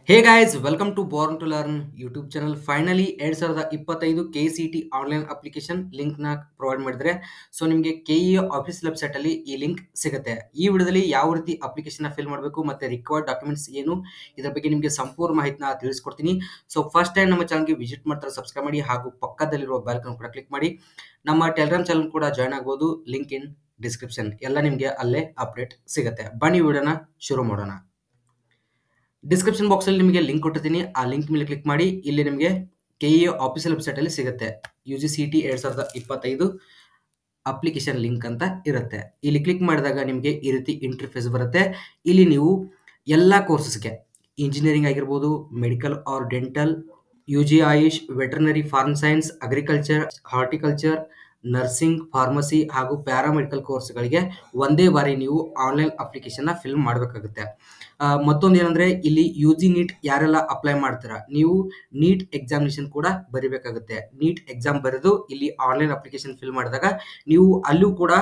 Hey guys welcome to born to learn YouTube channel. Finally 2025 KCT online application ಲಿಂಕ್ನ provide ಮಾಡಿದರೆ. So ನಿಮಗೆ KE office ವೆಬ್ಸೈಟಲ್ಲಿ ಈ link ಸಿಗುತ್ತೆ. ಈ ವಿಡಿಯೋದಲ್ಲಿ ಯಾವ ರೀತಿ ಅಪ್ಲಿಕೇಶನ್ ಫಿಲ್ ಮಾಡಬೇಕು ಮತ್ತು ರಿಕ್ವೈರ್ಡ್ ಡಾಕ್ಯುಮೆಂಟ್ಸ್ ಏನು, ಇದರ ಬಗ್ಗೆ ನಿಮಗೆ ಸಂಪೂರ್ಣ ಮಾಹಿತಿನ ತಿಳಿಸ್ಕೊಡ್ತೀನಿ. ಸೊ ಫಸ್ಟ್ ಟೈಮ್ ನಮ್ಮ ಚಾನಲ್ಗೆ ವಿಸಿಟ್ ಮಾಡ್ತಾರೆ ಸಬ್ಸ್ಕ್ರೈಬ್ ಮಾಡಿ, ಹಾಗೂ ಪಕ್ಕದಲ್ಲಿರುವ ಬೆಲ್ ಐಕಾನ್ ಕೂಡ ಕ್ಲಿಕ್ ಮಾಡಿ. ನಮ್ಮ ಟೆಲಿಗ್ರಾಮ್ ಚಾನಲ್ ಕೂಡ ಜಾಯ್ನ್ ಆಗ್ಬೋದು, ಲಿಂಕ್ ಇನ್ ಡಿಸ್ಕ್ರಿಪ್ಷನ್. ಎಲ್ಲ ನಿಮಗೆ ಅಲ್ಲೇ ಅಪ್ಡೇಟ್ ಸಿಗುತ್ತೆ. ಬನ್ನಿ ವಿಡಿಯೋನ ಶುರು ಮಾಡೋಣ. ಡಿಸ್ಕ್ರಿಪ್ಷನ್ ಬಾಕ್ಸಲ್ಲಿ ನಿಮಗೆ ಲಿಂಕ್ ಕೊಟ್ಟಿರ್ತೀನಿ, ಆ ಲಿಂಕ್ ಮೇಲೆ ಕ್ಲಿಕ್ ಮಾಡಿ. ಇಲ್ಲಿ ನಿಮಗೆ ಕೆಇ ಆಫೀಸಿಯಲ್ ವೆಬ್ಸೈಟಲ್ಲಿ ಸಿಗುತ್ತೆ. UGCET 2025 ಅಪ್ಲಿಕೇಶನ್ ಲಿಂಕ್ ಅಂತ ಇರುತ್ತೆ. ಇಲ್ಲಿ ಕ್ಲಿಕ್ ಮಾಡಿದಾಗ ನಿಮಗೆ ಈ ರೀತಿ ಇಂಟರ್ಫೇಸ್ ಬರುತ್ತೆ. ಇಲ್ಲಿ ನೀವು ಎಲ್ಲ ಕೋರ್ಸಸ್ಗೆ ಇಂಜಿನಿಯರಿಂಗ್ ಆಗಿರ್ಬೋದು, medical or dental, UG AYUSH, veterinary, farm science, agriculture, horticulture, nursing, pharmacy ಹಾಗೂ ಪ್ಯಾರಾಮೆಡಿಕಲ್ ಕೋರ್ಸ್ಗಳಿಗೆ ಒಂದೇ ಬಾರಿ ನೀವು ಆನ್ಲೈನ್ ಅಪ್ಲಿಕೇಶನ್ನ ಫಿಲ್ ಮಾಡಬೇಕಾಗುತ್ತೆ. ಮತ್ತೊಂದು ಏನಂದರೆ, ಇಲ್ಲಿ UG ನೀಟ್ ಯಾರೆಲ್ಲ ಅಪ್ಲೈ ಮಾಡ್ತೀರಾ, ನೀವು ನೀಟ್ ಎಕ್ಸಾಮಿನೇಷನ್ ಕೂಡ ಬರೀಬೇಕಾಗುತ್ತೆ. ನೀಟ್ ಎಕ್ಸಾಮ್ ಬರೆದು ಇಲ್ಲಿ ಆನ್ಲೈನ್ ಅಪ್ಲಿಕೇಶನ್ ಫಿಲ್ ಮಾಡಿದಾಗ ನೀವು ಅಲ್ಲೂ ಕೂಡ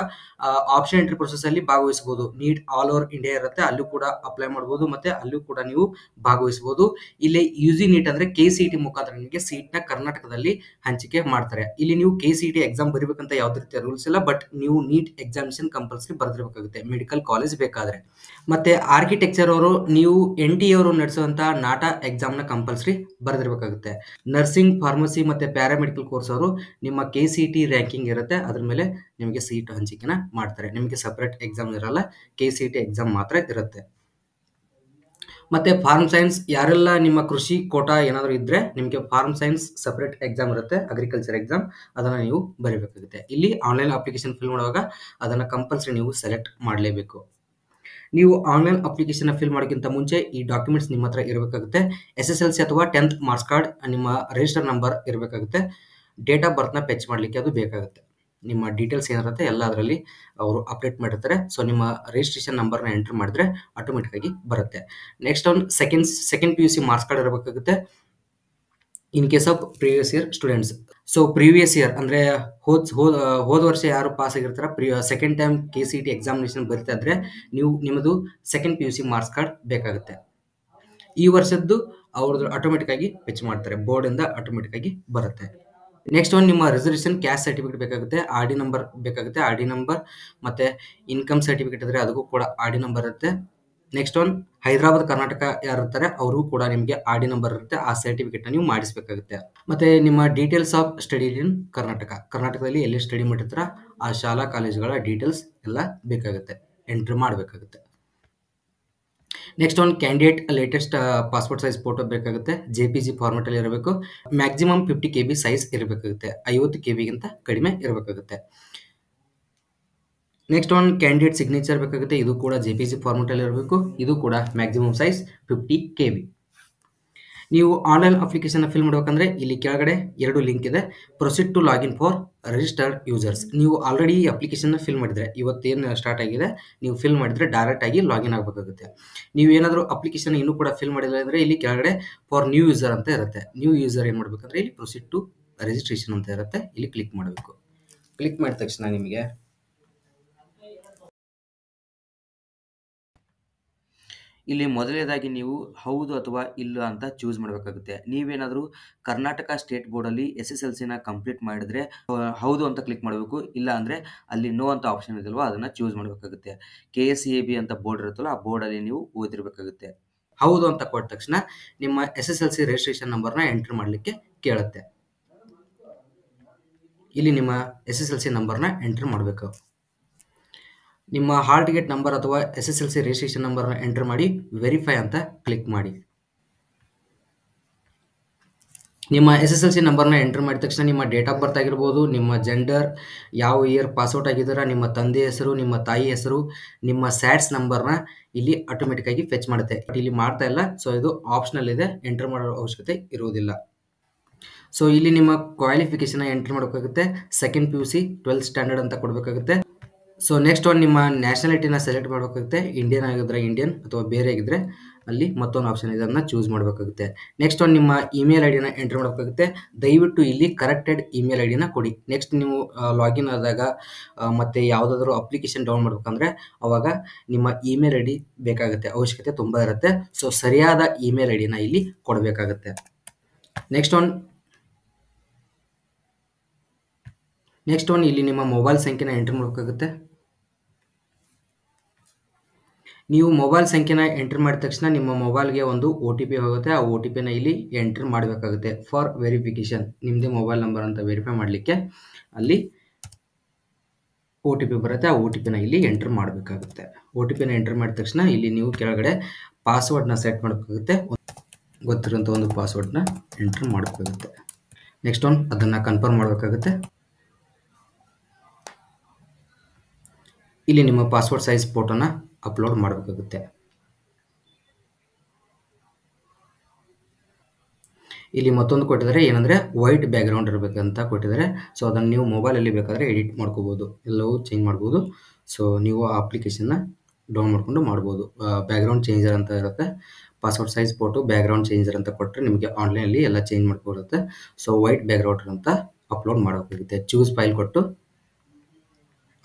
ಆಪ್ಷನ್ ಎಂಟ್ರಿ ಪ್ರೊಸೆಸ್ಸಲ್ಲಿ ಭಾಗವಹಿಸ್ಬೋದು. ನೀಟ್ ಆಲ್ ಓವರ್ ಇಂಡಿಯಾ ಇರುತ್ತೆ, ಅಲ್ಲೂ ಕೂಡ ಅಪ್ಲೈ ಮಾಡ್ಬೋದು ಮತ್ತು ಅಲ್ಲೂ ಕೂಡ ನೀವು ಭಾಗವಹಿಸ್ಬೋದು. ಇಲ್ಲಿ UG ನೀಟ್ ಅಂದರೆ KCT ಮುಖಾಂತರ ನಿಮಗೆ ಸೀಟ್ನ ಕರ್ನಾಟಕದಲ್ಲಿ ಹಂಚಿಕೆ ಮಾಡ್ತಾರೆ. ಇಲ್ಲಿ ನೀವು KCT ಎಕ್ಸಾಮ್ ಬರೀಬೇಕಂತ ಯಾವುದೇ ರೀತಿಯ ರೂಲ್ಸ್ ಇಲ್ಲ, ಬಟ್ ನೀವು ನೀಟ್ ಎಕ್ಸಾಮಿನೇಷನ್ ಕಂಪಲ್ಸರಿ ಬರೆದಿರಬೇಕಾಗುತ್ತೆ ಮೆಡಿಕಲ್ ಕಾಲೇಜ್ ಬೇಕಾದರೆ. ಮತ್ತು ಆರ್ಕಿಟೆಕ್ಚರ್ ಅವರು ನೀವು NTA ಅವರು ನಡೆಸುವಂಥ ನಾಟಾ ಎಕ್ಸಾಮ್ನ ಕಂಪಲ್ಸರಿ ಬರೆದಿರಬೇಕಾಗುತ್ತೆ. ನರ್ಸಿಂಗ್, ಫಾರ್ಮಸಿ ಮತ್ತು ಪ್ಯಾರಾಮೆಡಿಕಲ್ ಕೋರ್ಸ್ ಅವರು ನಿಮ್ಮ KCT ರ್ಯಾಂಕಿಂಗ್ ಇರುತ್ತೆ, ಅದ್ರ ಮೇಲೆ ನಿಮಗೆ ಸೀಟ್ ಹಂಚಿಕೆನ ಮಾಡ್ತಾರೆ. ನಿಮಗೆ ಸಪ್ರೇಟ್ ಎಕ್ಸಾಮ್ ಇರಲ್ಲ, KCT ಎಕ್ಸಾಮ್ ಮಾತ್ರ ಇರುತ್ತೆ. ಮತ್ತು ಫಾರ್ಮ್ ಸೈನ್ಸ್ ಯಾರೆಲ್ಲ ನಿಮ್ಮ ಕೃಷಿ ಕೋಟಾ ಏನಾದರೂ ಇದ್ದರೆ ನಿಮಗೆ ಫಾರ್ಮ್ ಸೈನ್ಸ್ ಸಪ್ರೇಟ್ ಎಕ್ಸಾಮ್ ಇರುತ್ತೆ, ಅಗ್ರಿಕಲ್ಚರ್ ಎಕ್ಸಾಮ್, ಅದನ್ನು ನೀವು ಬರೀಬೇಕಾಗುತ್ತೆ. ಇಲ್ಲಿ ಆನ್ಲೈನ್ ಅಪ್ಲಿಕೇಶನ್ ಫಿಲ್ ಮಾಡುವಾಗ ಅದನ್ನು ಕಂಪಲ್ಸರಿ ನೀವು ಸೆಲೆಕ್ಟ್ ಮಾಡಲೇಬೇಕು. ನೀವು ಆನ್ಲೈನ್ ಅಪ್ಲಿಕೇಶನ್ ಫಿಲ್ ಮಾಡೋಕ್ಕಿಂತ ಮುಂಚೆ ಈ ಡಾಕ್ಯುಮೆಂಟ್ಸ್ ನಿಮ್ಮ ಹತ್ರ ಇರಬೇಕಾಗುತ್ತೆ. SSLC ಅಥವಾ 10th ಮಾರ್ಕ್ಸ್ ಕಾರ್ಡ್, ನಿಮ್ಮ ರಿಜಿಸ್ಟರ್ ನಂಬರ್ ಇರಬೇಕಾಗುತ್ತೆ. ಡೇಟ್ ಆಫ್ ಬರ್ತ್ನ ಫೆಚ್ ಮಾಡಲಿಕ್ಕೆ ಅದು ಬೇಕಾಗುತ್ತೆ. ನಿಮ್ಮ ಡೀಟೇಲ್ಸ್ ಏನಿರುತ್ತೆ ಎಲ್ಲ ಅದರಲ್ಲಿ ಅವರು ಅಪ್ಡೇಟ್ ಮಾಡಿರ್ತಾರೆ. ಸೊ ನಿಮ್ಮ ರಿಜಿಸ್ಟ್ರೇಷನ್ ನಂಬರ್ನ ಎಂಟ್ರ್ ಮಾಡಿದ್ರೆ ಆಟೋಮೆಟಿಕ್ಕಾಗಿ ಬರುತ್ತೆ. ನೆಕ್ಸ್ಟ್ ಒಂದು ಸೆಕೆಂಡ್ PUC ಮಾರ್ಕ್ಸ್ ಕಾರ್ಡ್ ಇರಬೇಕಾಗುತ್ತೆ in case of previous year students. So previous year ಅಂದರೆ ಹೋದ ವರ್ಷ ಯಾರು ಪಾಸ್ ಆಗಿರ್ತಾರೆ, ಸೆಕೆಂಡ್ ಟೈಮ್ KCT ಎಕ್ಸಾಮಿನೇಷನ್ ಬರೀತಾ ಇದ್ರೆ ನಿಮ್ಮದು ಸೆಕೆಂಡ್ PUC ಮಾರ್ಕ್ಸ್ ಕಾರ್ಡ್ ಬೇಕಾಗುತ್ತೆ. ಈ ವರ್ಷದ್ದು ಅವ್ರದ್ದು ಆಟೋಮೆಟಿಕ್ಕಾಗಿ ಫೆಚ್ ಮಾಡ್ತಾರೆ, ಬೋರ್ಡಿಂದ ಆಟೋಮೆಟಿಕ್ಕಾಗಿ ಬರುತ್ತೆ. ನೆಕ್ಸ್ಟ್ ಒಂದು ನಿಮ್ಮ ರಿಸರ್ವೇಷನ್ ಕ್ಯಾಸ್ಟ್ ಸರ್ಟಿಫಿಕೇಟ್ ಬೇಕಾಗುತ್ತೆ, RD ನಂಬರ್ ಬೇಕಾಗುತ್ತೆ, RD ನಂಬರ್ ಮತ್ತು ಇನ್ಕಮ್ ಸರ್ಟಿಫಿಕೇಟ್ ಇದ್ದರೆ ಅದಕ್ಕೂ ಕೂಡ RD ನಂಬರ್ ಇರುತ್ತೆ. ನೆಕ್ಸ್ಟ್ ಒಂದು ಹೈದರಾಬಾದ್ ಕರ್ನಾಟಕ ಯಾರು ಇರ್ತಾರೆ ಅವ್ರಿಗೂ ಕೂಡ ನಿಮಗೆ RD ನಂಬರ್ ಇರುತ್ತೆ, ಆ ಸರ್ಟಿಫಿಕೇಟ್ನ ನೀವು ಮಾಡಿಸಬೇಕಾಗುತ್ತೆ. ಮತ್ತು ನಿಮ್ಮ ಡೀಟೇಲ್ಸ್ ಆಫ್ ಸ್ಟಡಿ ಇನ್ ಕರ್ನಾಟಕದಲ್ಲಿ ಎಲ್ಲಿ ಸ್ಟಡಿ ಮಾಡಿರ್ತಾರ ಆ ಶಾಲಾ ಕಾಲೇಜುಗಳ ಡೀಟೇಲ್ಸ್ ಎಲ್ಲ ಬೇಕಾಗುತ್ತೆ, ಎಂಟ್ರಿ ಮಾಡಬೇಕಾಗುತ್ತೆ. ನೆಕ್ಸ್ಟ್ ಒಂದು candidate latest passport size photo ಬೇಕಾಗುತ್ತೆ, JPG ಫಾರ್ಮೆಟಲ್ಲಿ ಇರಬೇಕು. ಮ್ಯಾಕ್ಸಿಮಮ್ 50 KB ಸೈಜ್ ಇರಬೇಕಾಗುತ್ತೆ, 50 KBಗಿಂತ ಕಡಿಮೆ ಇರಬೇಕಾಗುತ್ತೆ. ನೆಕ್ಸ್ಟ್ ಒಂದು ಕ್ಯಾಂಡಿಡೇಟ್ ಸಿಗ್ನೇಚರ್ ಬೇಕಾಗುತ್ತೆ, ಇದು ಕೂಡ JPG ಫಾರ್ಮೆಟಲ್ಲಿ ಇರಬೇಕು, ಇದು ಕೂಡ ಮ್ಯಾಕ್ಸಿಮಮ್ ಸೈಜ್ 50 KB. ನೀವು ಆನ್ಲೈನ್ ಅಪ್ಲಿಕೇಶನ್ ಫಿಲ್ ಮಾಡಬೇಕಂದ್ರೆ ಇಲ್ಲಿ ಕೆಳಗಡೆ 2 ಲಿಂಕ್ ಇದೆ. Proceed to login for registered users. ನೀವು ಆಲ್ರೆಡಿ ಈ ಅಪ್ಲಿಕೇಶನ್ನ ಫಿಲ್ ಮಾಡಿದರೆ, ಇವತ್ತೇನು ಸ್ಟಾರ್ಟ್ ಆಗಿದೆ ನೀವು ಫಿಲ್ ಮಾಡಿದರೆ ಡೈರೆಕ್ಟಾಗಿ ಲಾಗಿನ್ ಆಗಬೇಕಾಗುತ್ತೆ. ನೀವು ಏನಾದರೂ ಅಪ್ಲಿಕೇಶನ್ ಇನ್ನೂ ಕೂಡ ಫಿಲ್ ಮಾಡಿಲ್ಲ ಅಂದರೆ ಇಲ್ಲಿ ಕೆಳಗಡೆ ಫಾರ್ ನ್ಯೂ ಯೂಸರ್ ಅಂತ ಇರುತ್ತೆ. ನ್ಯೂ ಯೂಸರ್ ಏನು ಮಾಡಬೇಕಂದ್ರೆ ಇಲ್ಲಿ ಪ್ರೊಸೀಡ್ ಟು ರಿಜಿಸ್ಟ್ರೇಷನ್ ಅಂತ ಇರುತ್ತೆ, ಇಲ್ಲಿ ಕ್ಲಿಕ್ ಮಾಡಬೇಕು. ಕ್ಲಿಕ್ ಮಾಡಿದ ತಕ್ಷಣ ನಿಮಗೆ ಇಲ್ಲಿ ಮೊದಲನೇದಾಗಿ ನೀವು ಹೌದು ಅಥವಾ ಇಲ್ಲ ಅಂತ ಚೂಸ್ ಮಾಡಬೇಕಾಗುತ್ತೆ. ನೀವೇನಾದರೂ ಕರ್ನಾಟಕ ಸ್ಟೇಟ್ ಬೋರ್ಡಲ್ಲಿ SSLCನ ಕಂಪ್ಲೀಟ್ ಮಾಡಿದರೆ ಹೌದು ಅಂತ ಕ್ಲಿಕ್ ಮಾಡಬೇಕು, ಇಲ್ಲ ಅಂದರೆ ಅಲ್ಲಿ ನೋ ಅಂತ ಆಪ್ಷನ್ ಇದಲ್ವ ಅದನ್ನು ಚೂಸ್ ಮಾಡಬೇಕಾಗುತ್ತೆ. KSEAB ಅಂತ ಬೋರ್ಡ್ ಇರುತ್ತಲ್ಲ ಆ ಬೋರ್ಡಲ್ಲಿ ನೀವು ಓದಿರಬೇಕಾಗುತ್ತೆ. ಹೌದು ಅಂತ ಕೊಟ್ಟ ತಕ್ಷಣ ನಿಮ್ಮ SSLC ರಿಜಿಸ್ಟ್ರೇಷನ್ ನಂಬರ್ನ ಎಂಟ್ರ್ ಮಾಡಲಿಕ್ಕೆ ಕೇಳುತ್ತೆ. ಇಲ್ಲಿ ನಿಮ್ಮ SSLC ನಂಬರ್ನ ಎಂಟ್ರ್ ಮಾಡಬೇಕು. ನಿಮ್ಮ ಹಾಲ್ ಟಿಕೆಟ್ ನಂಬರ್ ಅಥವಾ SSLC ರಿಜಿಸ್ಟ್ರೇಷನ್ ನಂಬರ್ನ ಎಂಟರ್ ಮಾಡಿ ವೆರಿಫೈ ಅಂತ ಕ್ಲಿಕ್ ಮಾಡಿ. ನಿಮ್ಮ SSLC ನಂಬರ್ನ ಎಂಟರ್ ಮಾಡಿದ ತಕ್ಷಣ ನಿಮ್ಮ ಡೇಟ್ ಆಫ್ ಬರ್ತ್ ಆಗಿರ್ಬೋದು, ನಿಮ್ಮ ಜೆಂಡರ್, ಯಾವ ಇಯರ್ ಪಾಸ್ಔಟ್ ಆಗಿದ್ದೀರಾ, ನಿಮ್ಮ ತಂದೆ ಹೆಸರು, ನಿಮ್ಮ ತಾಯಿ ಹೆಸರು, ನಿಮ್ಮ ಸ್ಯಾಟ್ಸ್ ನಂಬರ್ನ ಇಲ್ಲಿ ಆಟೋಮೆಟಿಕ್ಕಾಗಿ ಫೆಚ್ ಮಾಡುತ್ತೆ. ಬಟ್ ಇಲ್ಲಿ ಮಾಡ್ತಾ ಇಲ್ಲ, ಸೊ ಇದು ಆಪ್ಷನಲ್ ಇದೆ, ಎಂಟರ್ ಮಾಡೋ ಅವಶ್ಯಕತೆ ಇರುವುದಿಲ್ಲ. ಸೊ ಇಲ್ಲಿ ನಿಮ್ಮ ಕ್ವಾಲಿಫಿಕೇಷನ್ ಎಂಟರ್ ಮಾಡಬೇಕಾಗುತ್ತೆ. ಸೆಕೆಂಡ್ PUC 12th ಸ್ಟ್ಯಾಂಡರ್ಡ್ ಅಂತ ಕೊಡಬೇಕಾಗುತ್ತೆ. ಸೊ ನೆಕ್ಸ್ಟ್ ಒಂದು ನಿಮ್ಮ ನ್ಯಾಷನಾಲಿಟಿನ ಸೆಲೆಕ್ಟ್ ಮಾಡಬೇಕಾಗುತ್ತೆ. ಇಂಡಿಯನ್ ಆಗಿದ್ರೆ ಇಂಡಿಯನ್ ಅಥವಾ ಬೇರೆ ಆಗಿದ್ದರೆ ಅಲ್ಲಿ ಮತ್ತೊಂದು ಆಪ್ಷನ್ ಇದೆ, ಅದನ್ನ ಚೂಸ್ ಮಾಡಬೇಕಾಗುತ್ತೆ. ನೆಕ್ಸ್ಟ್ ಒಂದು ನಿಮ್ಮ ಇಮೇಲ್ ಐ ಡಿನ ಎಂಟರ್ ಮಾಡಬೇಕಾಗುತ್ತೆ. ದಯವಿಟ್ಟು ಇಲ್ಲಿ ಕರೆಕ್ಟೆಡ್ ಇಮೇಲ್ ಐ ಡಿನ ಕೊಡಿ. ನೆಕ್ಸ್ಟ್ ನೀವು ಲಾಗಿನ್ ಆದಾಗ ಮತ್ತೆ ಯಾವುದಾದ್ರೂ ಅಪ್ಲಿಕೇಶನ್ ಡೌನ್ ಮಾಡ್ಬೇಕಂದ್ರೆ ಅವಾಗ ನಿಮ್ಮ ಇಮೇಲ್ ಐ ಡಿ ಬೇಕಾಗುತ್ತೆ, ಅವಶ್ಯಕತೆ ತುಂಬ ಇರುತ್ತೆ. ಸೊ ಸರಿಯಾದ ಇಮೇಲ್ ಐ ಡಿನ ಇಲ್ಲಿ ಕೊಡಬೇಕಾಗುತ್ತೆ. ನೆಕ್ಸ್ಟ್ ಒನ್ ಇಲ್ಲಿ ನಿಮ್ಮ ಮೊಬೈಲ್ ಸಂಖ್ಯೆನ ಎಂಟರ್ ಮಾಡಬೇಕಾಗುತ್ತೆ. ನೀವು ಮೊಬೈಲ್ ಸಂಖ್ಯೆನ ಎಂಟರ್ ಮಾಡಿದ ತಕ್ಷಣ ನಿಮ್ಮ ಮೊಬೈಲ್ಗೆ ಒಂದು ಒ ಟಿ ಪಿ ಹೋಗುತ್ತೆ. ಆ ಒ ಟಿ ಪಿನ ಇಲ್ಲಿ ಎಂಟರ್ ಮಾಡಬೇಕಾಗುತ್ತೆ ಫಾರ್ ವೆರಿಫಿಕೇಶನ್. ನಿಮ್ಮದೇ ಮೊಬೈಲ್ ನಂಬರ್ ಅಂತ ವೆರಿಫೈ ಮಾಡಲಿಕ್ಕೆ ಅಲ್ಲಿ ಒ ಟಿ ಪಿ ಬರುತ್ತೆ. ಆ ಒ ಟಿ ಪಿನ ಇಲ್ಲಿ ಎಂಟರ್ ಮಾಡಬೇಕಾಗುತ್ತೆ. ಒ ಟಿ ಪಿನ ಎಂಟರ್ ಮಾಡಿದ ತಕ್ಷಣ ಇಲ್ಲಿ ನೀವು ಕೆಳಗಡೆ ಪಾಸ್ವರ್ಡ್ನ ಸೆಟ್ ಮಾಡಬೇಕಾಗುತ್ತೆ. ಗೊತ್ತಿರೋಂಥ ಒಂದು ಪಾಸ್ವರ್ಡ್ನ ಎಂಟರ್ ಮಾಡಬೇಕಾಗುತ್ತೆ. ನೆಕ್ಸ್ಟ್ ಅದನ್ನು ಕನ್ಫರ್ಮ್ ಮಾಡಬೇಕಾಗುತ್ತೆ. ಇಲ್ಲಿ ನಿಮ್ಮ ಪಾಸ್ವರ್ಡ್ ಸೈಜ್ ಫೋಟೋನ ಅಪ್ಲೋಡ್ ಮಾಡಬೇಕಾಗುತ್ತೆ. ಇಲ್ಲಿ ಮತ್ತೊಂದು ಕೊಟ್ಟಿದ್ದಾರೆ, ಏನಂದರೆ ವೈಟ್ ಬ್ಯಾಕ್ಗ್ರೌಂಡ್ ಇರಬೇಕಂತ ಕೊಟ್ಟಿದ್ದಾರೆ. ಸೊ ಅದನ್ನು ನೀವು ಮೊಬೈಲಲ್ಲಿ ಬೇಕಾದರೆ ಎಡಿಟ್ ಮಾಡ್ಕೋಬೋದು, ಎಲ್ಲವೂ ಚೇಂಜ್ ಮಾಡ್ಬೋದು. ಸೊ ನೀವು ಆ ಅಪ್ಲಿಕೇಶನ್ನ ಡೌನ್ ಮಾಡಿಕೊಂಡು ಮಾಡ್ಬೋದು. ಬ್ಯಾಕ್ಗ್ರೌಂಡ್ ಚೇಂಜರ್ ಅಂತ ಇರುತ್ತೆ, password size photo background changer ಅಂತ ಕೊಟ್ಟರೆ ನಿಮಗೆ ಆನ್ಲೈನಲ್ಲಿ ಎಲ್ಲ ಚೇಂಜ್ ಮಾಡ್ಕೊರುತ್ತೆ. ಸೊ ವೈಟ್ ಬ್ಯಾಕ್ಗ್ರೌಂಡ್ ಅಂತ ಅಪ್ಲೋಡ್ ಮಾಡಬೇಕಾಗುತ್ತೆ. ಚೂಸ್ ಫೈಲ್ ಕೊಟ್ಟು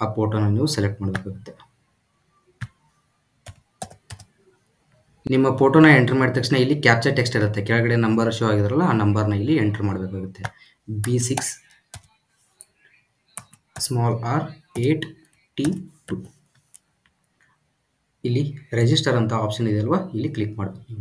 ಆ ಫೋಟೋನ ನೀವು ಸೆಲೆಕ್ಟ್ ಮಾಡಬೇಕಾಗುತ್ತೆ. ನಿಮ್ಮ ಫೋಟೋನ ಎಂಟರ್ ಮಾಡಿದ ತಕ್ಷಣ ಇಲ್ಲಿ ಕ್ಯಾಪ್ಚರ್ ಟೆಕ್ಸ್ಟ್ ಇರುತ್ತೆ, ಕೆಳಗಡೆ ನಂಬರ್ ಶೋ ಆಗಿದ್ರಲ್ಲ ಆ ನಂಬರ್ನ ಇಲ್ಲಿ ಎಂಟರ್ ಮಾಡಬೇಕಾಗುತ್ತೆ. B6 8T2. ಇಲ್ಲಿ ರಿಜಿಸ್ಟರ್ ಅಂತ ಆಪ್ಷನ್ ಇದೆ ಅಲ್ವಾ, ಇಲ್ಲಿ ಕ್ಲಿಕ್ ಮಾಡಬೇಕು.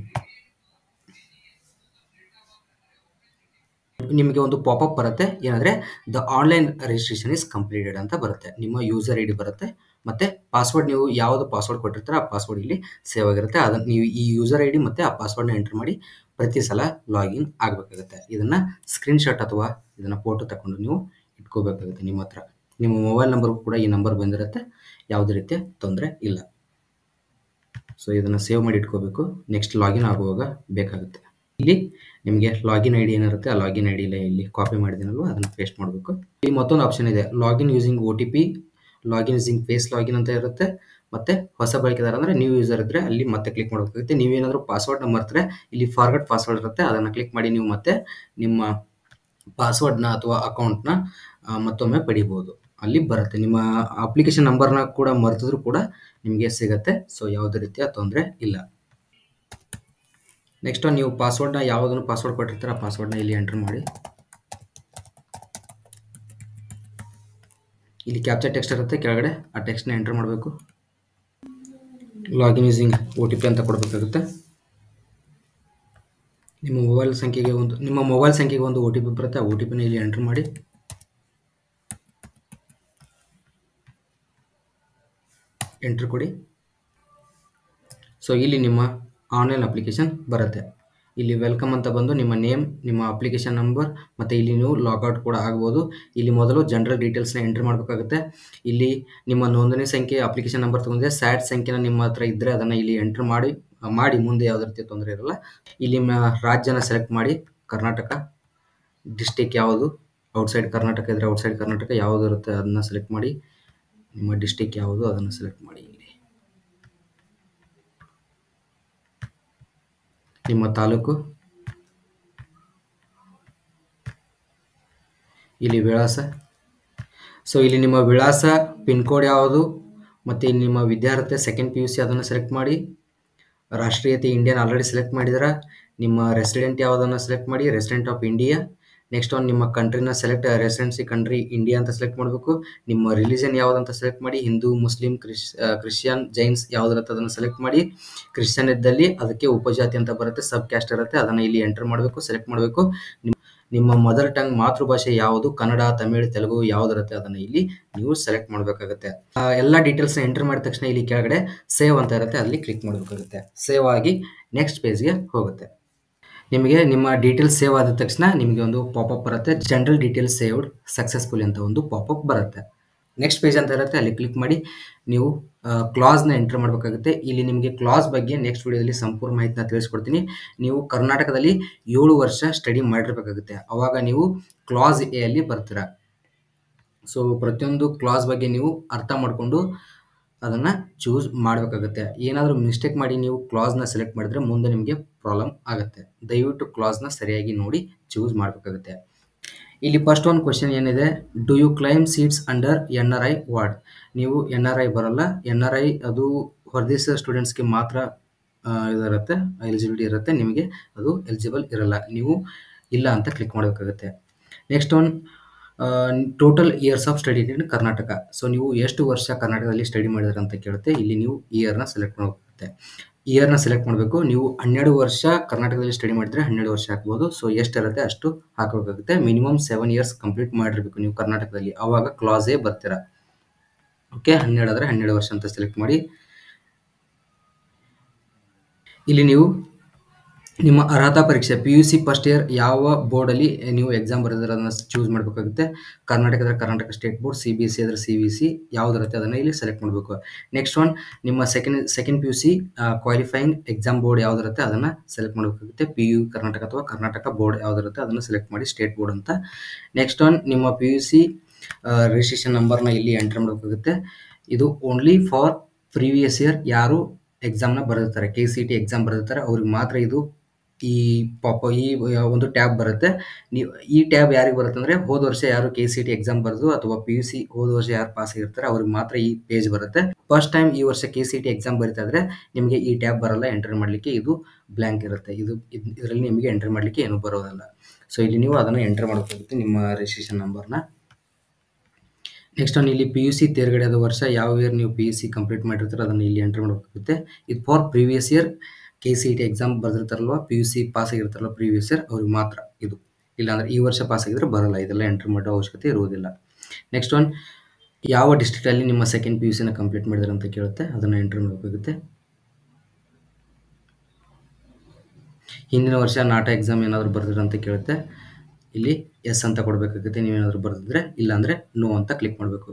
ನಿಮಗೆ ಒಂದು ಪಾಪಪ್ ಬರುತ್ತೆ, ಏನಂದರೆ the online registration is completed ಅಂತ ಬರುತ್ತೆ. ನಿಮ್ಮ ಯೂಸರ್ ಐ ಡಿ ಬರುತ್ತೆ, ಮತ್ತು ಪಾಸ್ವರ್ಡ್ ನೀವು ಯಾವುದು ಪಾಸ್ವರ್ಡ್ ಕೊಟ್ಟಿರ್ತಾರೆ ಆ ಪಾಸ್ವರ್ಡ್ ಇಲ್ಲಿ ಸೇವ್ ಆಗಿರುತ್ತೆ. ಅದನ್ನು ನೀವು ಈ ಯೂಸರ್ ಐ ಡಿ ಮತ್ತು ಆ ಪಾಸ್ವರ್ಡ್ನ ಎಂಟರ್ ಮಾಡಿ ಪ್ರತಿ ಸಲ ಲಾಗಿನ್ ಆಗಬೇಕಾಗುತ್ತೆ. ಇದನ್ನು ಸ್ಕ್ರೀನ್ಶಾಟ್ ಅಥವಾ ಇದನ್ನು ಫೋಟೋ ತಗೊಂಡು ನೀವು ಇಟ್ಕೋಬೇಕಾಗುತ್ತೆ ನಿಮ್ಮ ಹತ್ರ. ನಿಮ್ಮ ಮೊಬೈಲ್ ನಂಬರ್ಗೂ ಕೂಡ ಈ ನಂಬರ್ ಬಂದಿರುತ್ತೆ, ಯಾವುದೇ ರೀತಿಯ ತೊಂದರೆ ಇಲ್ಲ. ಸೊ ಇದನ್ನು ಸೇವ್ ಮಾಡಿ ಇಟ್ಕೋಬೇಕು, ನೆಕ್ಸ್ಟ್ ಲಾಗಿನ್ ಆಗುವಾಗ ಬೇಕಾಗುತ್ತೆ. ಇಲ್ಲಿ ನಿಮಗೆ ಲಾಗಿನ್ ಐ ಡಿ ಏನಿರುತ್ತೆ ಆ ಲಾಗಿನ್ ಐ ಡಿ ಇಲ್ಲಿ ಕಾಪಿ ಮಾಡಿದ್ದೀನಲ್ವ ಅದನ್ನು ಪೇಸ್ಟ್ ಮಾಡಬೇಕು. ಇಲ್ಲಿ ಮತ್ತೊಂದು ಆಪ್ಷನ್ ಇದೆ, login using O T P, login using face login ಅಂತ ಇರುತ್ತೆ. ಮತ್ತು ಹೊಸ ಬಳಕೆದಾರ ಅಂದರೆ ನ್ಯೂ ಯೂಸರ್ ಇದ್ದರೆ ಅಲ್ಲಿ ಮತ್ತೆ ಕ್ಲಿಕ್ ಮಾಡಬೇಕಾಗುತ್ತೆ. ನೀವೇನಾದರೂ ಪಾಸ್ವರ್ಡ್ನ ಮರೆತರೆ ಇಲ್ಲಿ ಫಾರ್ಗಟ್ ಪಾಸ್ವರ್ಡ್ ಇರುತ್ತೆ, ಅದನ್ನು ಕ್ಲಿಕ್ ಮಾಡಿ ನೀವು ಮತ್ತೆ ನಿಮ್ಮ ಪಾಸ್ವರ್ಡ್ನ ಅಥವಾ ಅಕೌಂಟ್ನ ಮತ್ತೊಮ್ಮೆ ಪಡಿಬೋದು. ಅಲ್ಲಿ ಬರುತ್ತೆ, ನಿಮ್ಮ ಅಪ್ಲಿಕೇಶನ್ ನಂಬರ್ನ ಕೂಡ ಮರೆತಿದ್ರು ಕೂಡ ನಿಮಗೆ ಸಿಗುತ್ತೆ. ಸೊ ಯಾವುದೇ ರೀತಿಯ ತೊಂದರೆ ಇಲ್ಲ. ನೆಕ್ಸ್ಟ್ ನೀವು ಪಾಸ್ವರ್ಡ್ನ ಯಾವುದನ್ನು ಪಾಸ್ವರ್ಡ್ ಕೊಟ್ಟಿರ್ತಾರೆ ಆ ಪಾಸ್ವರ್ಡ್ನ ಇಲ್ಲಿ ಎಂಟರ್ ಮಾಡಿ. ಇಲ್ಲಿ ಕ್ಯಾಪ್ಚರ್ ಟೆಕ್ಸ್ಟ್ ಇರುತ್ತೆ, ಕೆಳಗಡೆ ಆ ಟೆಕ್ಸ್ಟ್ನ ಎಂಟರ್ ಮಾಡಬೇಕು. Login using O T P ಅಂತ ಕೊಡಬೇಕಾಗುತ್ತೆ. ನಿಮ್ಮ ಮೊಬೈಲ್ ಸಂಖ್ಯೆಗೆ ಒಂದು ಒ ಟಿ ಪಿ ಬರುತ್ತೆ, ಆ ಒ ಟಿ ಪಿನ ಇಲ್ಲಿ ಎಂಟರ್ ಮಾಡಿ. ಎಂಟರ್ ಕೊಡಿ. ಸೊ ಇಲ್ಲಿ ನಿಮ್ಮ ಆನ್ಲೈನ್ ಅಪ್ಲಿಕೇಶನ್ ಬರುತ್ತೆ. ಇಲ್ಲಿ ವೆಲ್ಕಮ್ ಅಂತ ಬಂದು ನಿಮ್ಮ ನೇಮ್, ನಿಮ್ಮ ಅಪ್ಲಿಕೇಶನ್ ನಂಬರ್ ಮತ್ತು ಇಲ್ಲಿ ನೀವು ಲಾಗೌಟ್ ಕೂಡ ಆಗ್ಬೋದು. ಇಲ್ಲಿ ಮೊದಲು ಜನರಲ್ ಡೀಟೇಲ್ಸ್ನ ಎಂಟರ್ ಮಾಡಬೇಕಾಗುತ್ತೆ. ಇಲ್ಲಿ ನಿಮ್ಮ ನೋಂದಣಿ ಸಂಖ್ಯೆ, ಅಪ್ಲಿಕೇಶನ್ ನಂಬರ್ ತೊಗೊಂಡಿದೆ, ಸ್ಯಾಟ್ ಸಂಖ್ಯೆನ ನಿಮ್ಮ ಹತ್ರ ಇದ್ದರೆ ಅದನ್ನು ಇಲ್ಲಿ ಎಂಟರ್ ಮಾಡಿ ಮುಂದೆ ಯಾವುದೇ ರೀತಿಯ ತೊಂದರೆ ಇರಲ್ಲ. ಇಲ್ಲಿ ರಾಜ್ಯನ ಸೆಲೆಕ್ಟ್ ಮಾಡಿ, ಕರ್ನಾಟಕ. ಡಿಸ್ಟಿಕ್ ಯಾವುದು, ಔಟ್ಸೈಡ್ ಕರ್ನಾಟಕ ಇದ್ದರೆ ಔಟ್ಸೈಡ್ ಕರ್ನಾಟಕ ಯಾವುದು ಇರುತ್ತೆ ಅದನ್ನು ಸೆಲೆಕ್ಟ್ ಮಾಡಿ. ನಿಮ್ಮ ಡಿಸ್ಟಿಕ್ ಯಾವುದು ಅದನ್ನು ಸೆಲೆಕ್ಟ್ ಮಾಡಿ. ನಿಮ್ಮ ತಾಲೂಕು, ಇಲ್ಲಿ ವಿಳಾಸ. ಸೊ ಇಲ್ಲಿ ನಿಮ್ಮ ವಿಳಾಸ, ಪಿನ್ ಕೋಡ್ ಯಾವುದು, ಮತ್ತು ಇಲ್ಲಿ ನಿಮ್ಮ ವಿದ್ಯಾರ್ಥಿ ಸೆಕೆಂಡ್ PUC ಅದನ್ನು ಸೆಲೆಕ್ಟ್ ಮಾಡಿ. ರಾಷ್ಟ್ರೀಯತೆ ಇಂಡಿಯನ್ ಆಲ್ರೆಡಿ ಸೆಲೆಕ್ಟ್ ಮಾಡಿದ್ದೀರಾ. ನಿಮ್ಮ ರೆಸಿಡೆಂಟ್ ಯಾವುದನ್ನು ಸೆಲೆಕ್ಟ್ ಮಾಡಿ, ರೆಸಿಡೆಂಟ್ ಆಫ್ ಇಂಡಿಯಾ. ನೆಕ್ಸ್ಟ್ ನಿಮ್ಮ ಕಂಟ್ರಿನ ರೆಸಿಡೆನ್ಸಿ ಕಂಟ್ರಿ ಇಂಡಿಯಾ ಅಂತ ಸೆಲೆಕ್ಟ್ ಮಾಡಬೇಕು. ನಿಮ್ಮ ರಿಲಿಜನ್ ಯಾವುದಂತ ಸೆಲೆಕ್ಟ್ ಮಾಡಿ, ಹಿಂದೂ, ಮುಸ್ಲಿಂ, ಕ್ರಿಶ್ಚಿಯನ್, ಜೈನ್ಸ್ ಯಾವುದಿರುತ್ತೆ ಅದನ್ನು ಸೆಲೆಕ್ಟ್ ಮಾಡಿ. ಕ್ರಿಶ್ಚಿಯನ್ ಇದ್ದಲ್ಲಿ ಅದಕ್ಕೆ ಉಪಜಾತಿ ಅಂತ ಬರುತ್ತೆ, ಸಬ್ ಕ್ಯಾಸ್ಟ್ ಇರುತ್ತೆ, ಅದನ್ನು ಇಲ್ಲಿ ಎಂಟರ್ ಮಾಡಬೇಕು, ಸೆಲೆಕ್ಟ್ ಮಾಡಬೇಕು. ನಿಮ್ಮ ಮದರ್ ಟಂಗ್ ಮಾತೃಭಾಷೆ ಯಾವುದು, ಕನ್ನಡ, ತಮಿಳ್, ತೆಲುಗು ಯಾವುದಿರುತ್ತೆ ಅದನ್ನು ಇಲ್ಲಿ ನೀವು ಸೆಲೆಕ್ಟ್ ಮಾಡಬೇಕಾಗುತ್ತೆ. ಎಲ್ಲ ಡೀಟೇಲ್ಸ್ನ ಎಂಟರ್ ಮಾಡಿದ ತಕ್ಷಣ ಇಲ್ಲಿ ಕೆಳಗಡೆ ಸೇವ್ ಅಂತ ಇರುತ್ತೆ, ಅಲ್ಲಿ ಕ್ಲಿಕ್ ಮಾಡಬೇಕಾಗುತ್ತೆ. ಸೇವ್ ಆಗಿ ನೆಕ್ಸ್ಟ್ ಪೇಜ್ಗೆ ಹೋಗುತ್ತೆ. ನಿಮಗೆ ನಿಮ್ಮ ಡೀಟೇಲ್ಸ್ ಸೇವ್ ಆದ ತಕ್ಷಣ ನಿಮಗೆ ಒಂದು ಪಾಪಪ್ ಬರುತ್ತೆ, ಜನರಲ್ ಡೀಟೇಲ್ಸ್ ಸೇವ್ಡ್ ಸಕ್ಸಸ್ಫುಲಿ ಅಂತ ಒಂದು ಪಾಪಪ್ ಬರುತ್ತೆ. ನೆಕ್ಸ್ಟ್ ಪೇಜ್ ಅಂತ ಇರುತ್ತೆ, ಅಲ್ಲಿ ಕ್ಲಿಕ್ ಮಾಡಿ ನೀವು ಕ್ಲಾಸ್ನ ಎಂಟರ್ ಮಾಡಬೇಕಾಗುತ್ತೆ. ಇಲ್ಲಿ ನಿಮಗೆ ಕ್ಲಾಸ್ ಬಗ್ಗೆ ನೆಕ್ಸ್ಟ್ ವಿಡಿಯೋದಲ್ಲಿ ಸಂಪೂರ್ಣ ಮಾಹಿತಿನ ತಿಳಿಸ್ಕೊಡ್ತೀನಿ. ನೀವು ಕರ್ನಾಟಕದಲ್ಲಿ 7 ವರ್ಷ ಸ್ಟಡಿ ಮಾಡಿರಬೇಕಾಗುತ್ತೆ, ಆವಾಗ ನೀವು ಕ್ಲಾಸ್ ಎ ಅಲ್ಲಿ ಬರ್ತೀರಾ. ಸೊ ಪ್ರತಿಯೊಂದು ಕ್ಲಾಸ್ ಬಗ್ಗೆ ನೀವು ಅರ್ಥ ಮಾಡಿಕೊಂಡು ಅದನ್ನು ಚೂಸ್ ಮಾಡಬೇಕಾಗುತ್ತೆ. ಏನಾದರೂ ಮಿಸ್ಟೇಕ್ ಮಾಡಿ ನೀವು ಕ್ಲಾಸ್ನ ಸೆಲೆಕ್ಟ್ ಮಾಡಿದರೆ ಮುಂದೆ ನಿಮಗೆ ಪ್ರಾಬ್ಲಮ್ ಆಗುತ್ತೆ. ದಯವಿಟ್ಟು ಕ್ಲಾಸ್ನ ಸರಿಯಾಗಿ ನೋಡಿ ಚೂಸ್ ಮಾಡಬೇಕಾಗುತ್ತೆ. ಇಲ್ಲಿ ಫಸ್ಟ್ ಒಂದು ಕ್ವೆಶ್ಚನ್ ಏನಿದೆ, do you claim seats under NRI ward? ನೀವು NRI ಬರಲ್ಲ. NRI ಅದು ಹೊರದೇಶದ ಸ್ಟೂಡೆಂಟ್ಸ್ಗೆ ಮಾತ್ರ ಇದಿರುತ್ತೆ, ಎಲಿಜಿಬಿಲಿಟಿ ಇರುತ್ತೆ. ನಿಮಗೆ ಅದು ಎಲಿಜಿಬಲ್ ಇರಲ್ಲ. ನೀವು ಇಲ್ಲ ಅಂತ ಕ್ಲಿಕ್ ಮಾಡಬೇಕಾಗುತ್ತೆ. Next one, total years of study in Karnataka. So ನೀವು ಎಷ್ಟು ವರ್ಷ ಕರ್ನಾಟಕದಲ್ಲಿ ಸ್ಟಡಿ ಮಾಡಿದ್ರೆ ಅಂತ ಕೇಳುತ್ತೆ. ಇಲ್ಲಿ ನೀವು ಇಯರ್ನ ಸೆಲೆಕ್ಟ್ ಮಾಡಬೇಕಾಗುತ್ತೆ. ಇಯರ್ನ ಸೆಲೆಕ್ಟ್ ಮಾಡಬೇಕು. ನೀವು 12 ವರ್ಷ ಕರ್ನಾಟಕದಲ್ಲಿ ಸ್ಟಡಿ ಮಾಡಿದರೆ 12 ವರ್ಷ ಹಾಕ್ಬೋದು. ಸೊ ಎಷ್ಟಿರುತ್ತೆ ಅಷ್ಟು ಹಾಕಬೇಕಾಗುತ್ತೆ. ಮಿನಿಮಮ್ 7 ಇಯರ್ಸ್ ಕಂಪ್ಲೀಟ್ ಮಾಡಿರಬೇಕು ನೀವು ಕರ್ನಾಟಕದಲ್ಲಿ, ಆವಾಗ ಕ್ಲಾಸೇ ಬರ್ತೀರಾ. ಓಕೆ, 12 ಆದರೆ 12 ವರ್ಷ ಅಂತ ಸೆಲೆಕ್ಟ್ ಮಾಡಿ. ಇಲ್ಲಿ ನೀವು ನಿಮ್ಮ ಅರ್ಹತಾ ಪರೀಕ್ಷೆ PUC ಫಸ್ಟ್ ಇಯರ್ ಯಾವ ಬೋರ್ಡಲ್ಲಿ ನೀವು ಎಕ್ಸಾಮ್ ಬರೆದಿದ್ರೆ ಅದನ್ನು ಚೂಸ್ ಮಾಡಬೇಕಾಗುತ್ತೆ. ಕರ್ನಾಟಕದ ಕರ್ನಾಟಕ ಸ್ಟೇಟ್ ಬೋರ್ಡ್, CBSE ಆದರೆ CBC, ಯಾವುದಿರುತ್ತೆ ಅದನ್ನು ಇಲ್ಲಿ ಸೆಲೆಕ್ಟ್ ಮಾಡಬೇಕು. ನೆಕ್ಸ್ಟ್ ಒನ್, ನಿಮ್ಮ second PUC qualifying exam board ಯಾವುದಿರುತ್ತೆ ಅದನ್ನು ಸೆಲೆಕ್ಟ್ ಮಾಡಬೇಕಾಗುತ್ತೆ. PU ಕರ್ನಾಟಕ ಅಥವಾ ಕರ್ನಾಟಕ ಬೋರ್ಡ್ ಯಾವುದಿರುತ್ತೆ ಅದನ್ನು ಸೆಲೆಕ್ಟ್ ಮಾಡಿ, ಸ್ಟೇಟ್ ಬೋರ್ಡ್ ಅಂತ. ನೆಕ್ಸ್ಟ್ ಒನ್, ನಿಮ್ಮ PUC ರಿಜಿಸ್ಟ್ರೇಷನ್ ನಂಬರ್ನ ಇಲ್ಲಿ ಎಂಟರ್ ಮಾಡಬೇಕಾಗುತ್ತೆ. ಇದು ಓನ್ಲಿ ಫಾರ್ ಪ್ರೀವಿಯಸ್ ಇಯರ್ ಯಾರು ಎಕ್ಸಾಮ್ನ ಬರೆದಿರ್ತಾರೆ, KCET ಎಕ್ಸಾಮ್ ಬರೆದಿರ್ತಾರೆ ಅವ್ರಿಗೆ ಮಾತ್ರ ಇದು ಈ ಒಂದು ಟ್ಯಾಬ್ ಬರುತ್ತೆ. ನೀವು ಈ ಟ್ಯಾಬ್ ಯಾರಿಗೆ ಬರುತ್ತೆ ಅಂದರೆ, ಹೋದ ವರ್ಷ ಯಾರು KCET ಎಕ್ಸಾಮ್ ಬರೆದು ಅಥವಾ PUC ಹೋದ ವರ್ಷ ಯಾರು ಪಾಸ್ ಆಗಿರ್ತಾರೆ ಅವ್ರಿಗೆ ಮಾತ್ರ ಈ ಪೇಜ್ ಬರುತ್ತೆ. ಫಸ್ಟ್ ಟೈಮ್ ಈ ವರ್ಷ KCET ಎಕ್ಸಾಮ್ ಬರೀತಾ ಇದ್ರೆ ನಿಮಗೆ ಈ ಟ್ಯಾಬ್ ಬರಲ್ಲ, ಎಂಟರ್ ಮಾಡಲಿಕ್ಕೆ ಇದು ಬ್ಲ್ಯಾಂಕ್ ಇರುತ್ತೆ. ಇದರಲ್ಲಿ ನಿಮಗೆ ಎಂಟರ್ ಮಾಡಲಿಕ್ಕೆ ಏನೂ ಬರೋದಿಲ್ಲ. ಸೊ ಇಲ್ಲಿ ನೀವು ಅದನ್ನು ಎಂಟರ್ ಮಾಡಬೇಕಾಗುತ್ತೆ, ನಿಮ್ಮ ರಿಜಿಸ್ಟ್ರೇಷನ್ ನಂಬರ್ನ. ನೆಕ್ಸ್ಟ್ ಒನ್, ಇಲ್ಲಿ PUC ತೇರ್ಗಡೆ ಆದ ವರ್ಷ ಯಾವ ಇಯರ್ ನೀವು PUC ಕಂಪ್ಲೀಟ್ ಮಾಡಿರ್ತಾರೆ ಅದನ್ನು ಇಲ್ಲಿ ಎಂಟರ್ ಮಾಡಬೇಕಾಗುತ್ತೆ. ಇದು for previous year KCET exam ಬರೆದಿರ್ತಾರಲ್ವ, PUC ಪಾಸ್ ಆಗಿರ್ತಾರಲ್ಲ ಪ್ರೀವಿಯಸ್ ಇಯರ್ ಅವ್ರಿಗೆ ಮಾತ್ರ ಇದು. ಇಲ್ಲಾಂದರೆ ಈ ವರ್ಷ ಪಾಸ್ ಆಗಿದ್ರೆ ಬರಲ್ಲ, ಇದೆಲ್ಲ ಎಂಟರ್ ಮಾಡೋ ಅವಶ್ಯಕತೆ ಇರುವುದಿಲ್ಲ. ನೆಕ್ಸ್ಟ್ ಒನ್, ಯಾವ ಡಿಸ್ಟ್ರಿಕ್ಟಲ್ಲಿ ನಿಮ್ಮ ಸೆಕೆಂಡ್ PUCನ ಕಂಪ್ಲೀಟ್ ಮಾಡಿದ್ರೆ ಅಂತ ಕೇಳುತ್ತೆ, ಅದನ್ನು ಎಂಟರ್ ಮಾಡಬೇಕಾಗುತ್ತೆ. ಹಿಂದಿನ ವರ್ಷ ನಾಟ ಎಕ್ಸಾಮ್ ಏನಾದರೂ ಬರೆದಿದ್ರೆ ಅಂತ ಕೇಳುತ್ತೆ. ಇಲ್ಲಿ ಎಸ್ ಅಂತ ಕೊಡಬೇಕಾಗುತ್ತೆ ನೀವೇನಾದರೂ ಬರೆದಿದ್ರೆ, ಇಲ್ಲಾಂದರೆ ನೋ ಅಂತ ಕ್ಲಿಕ್ ಮಾಡಬೇಕು.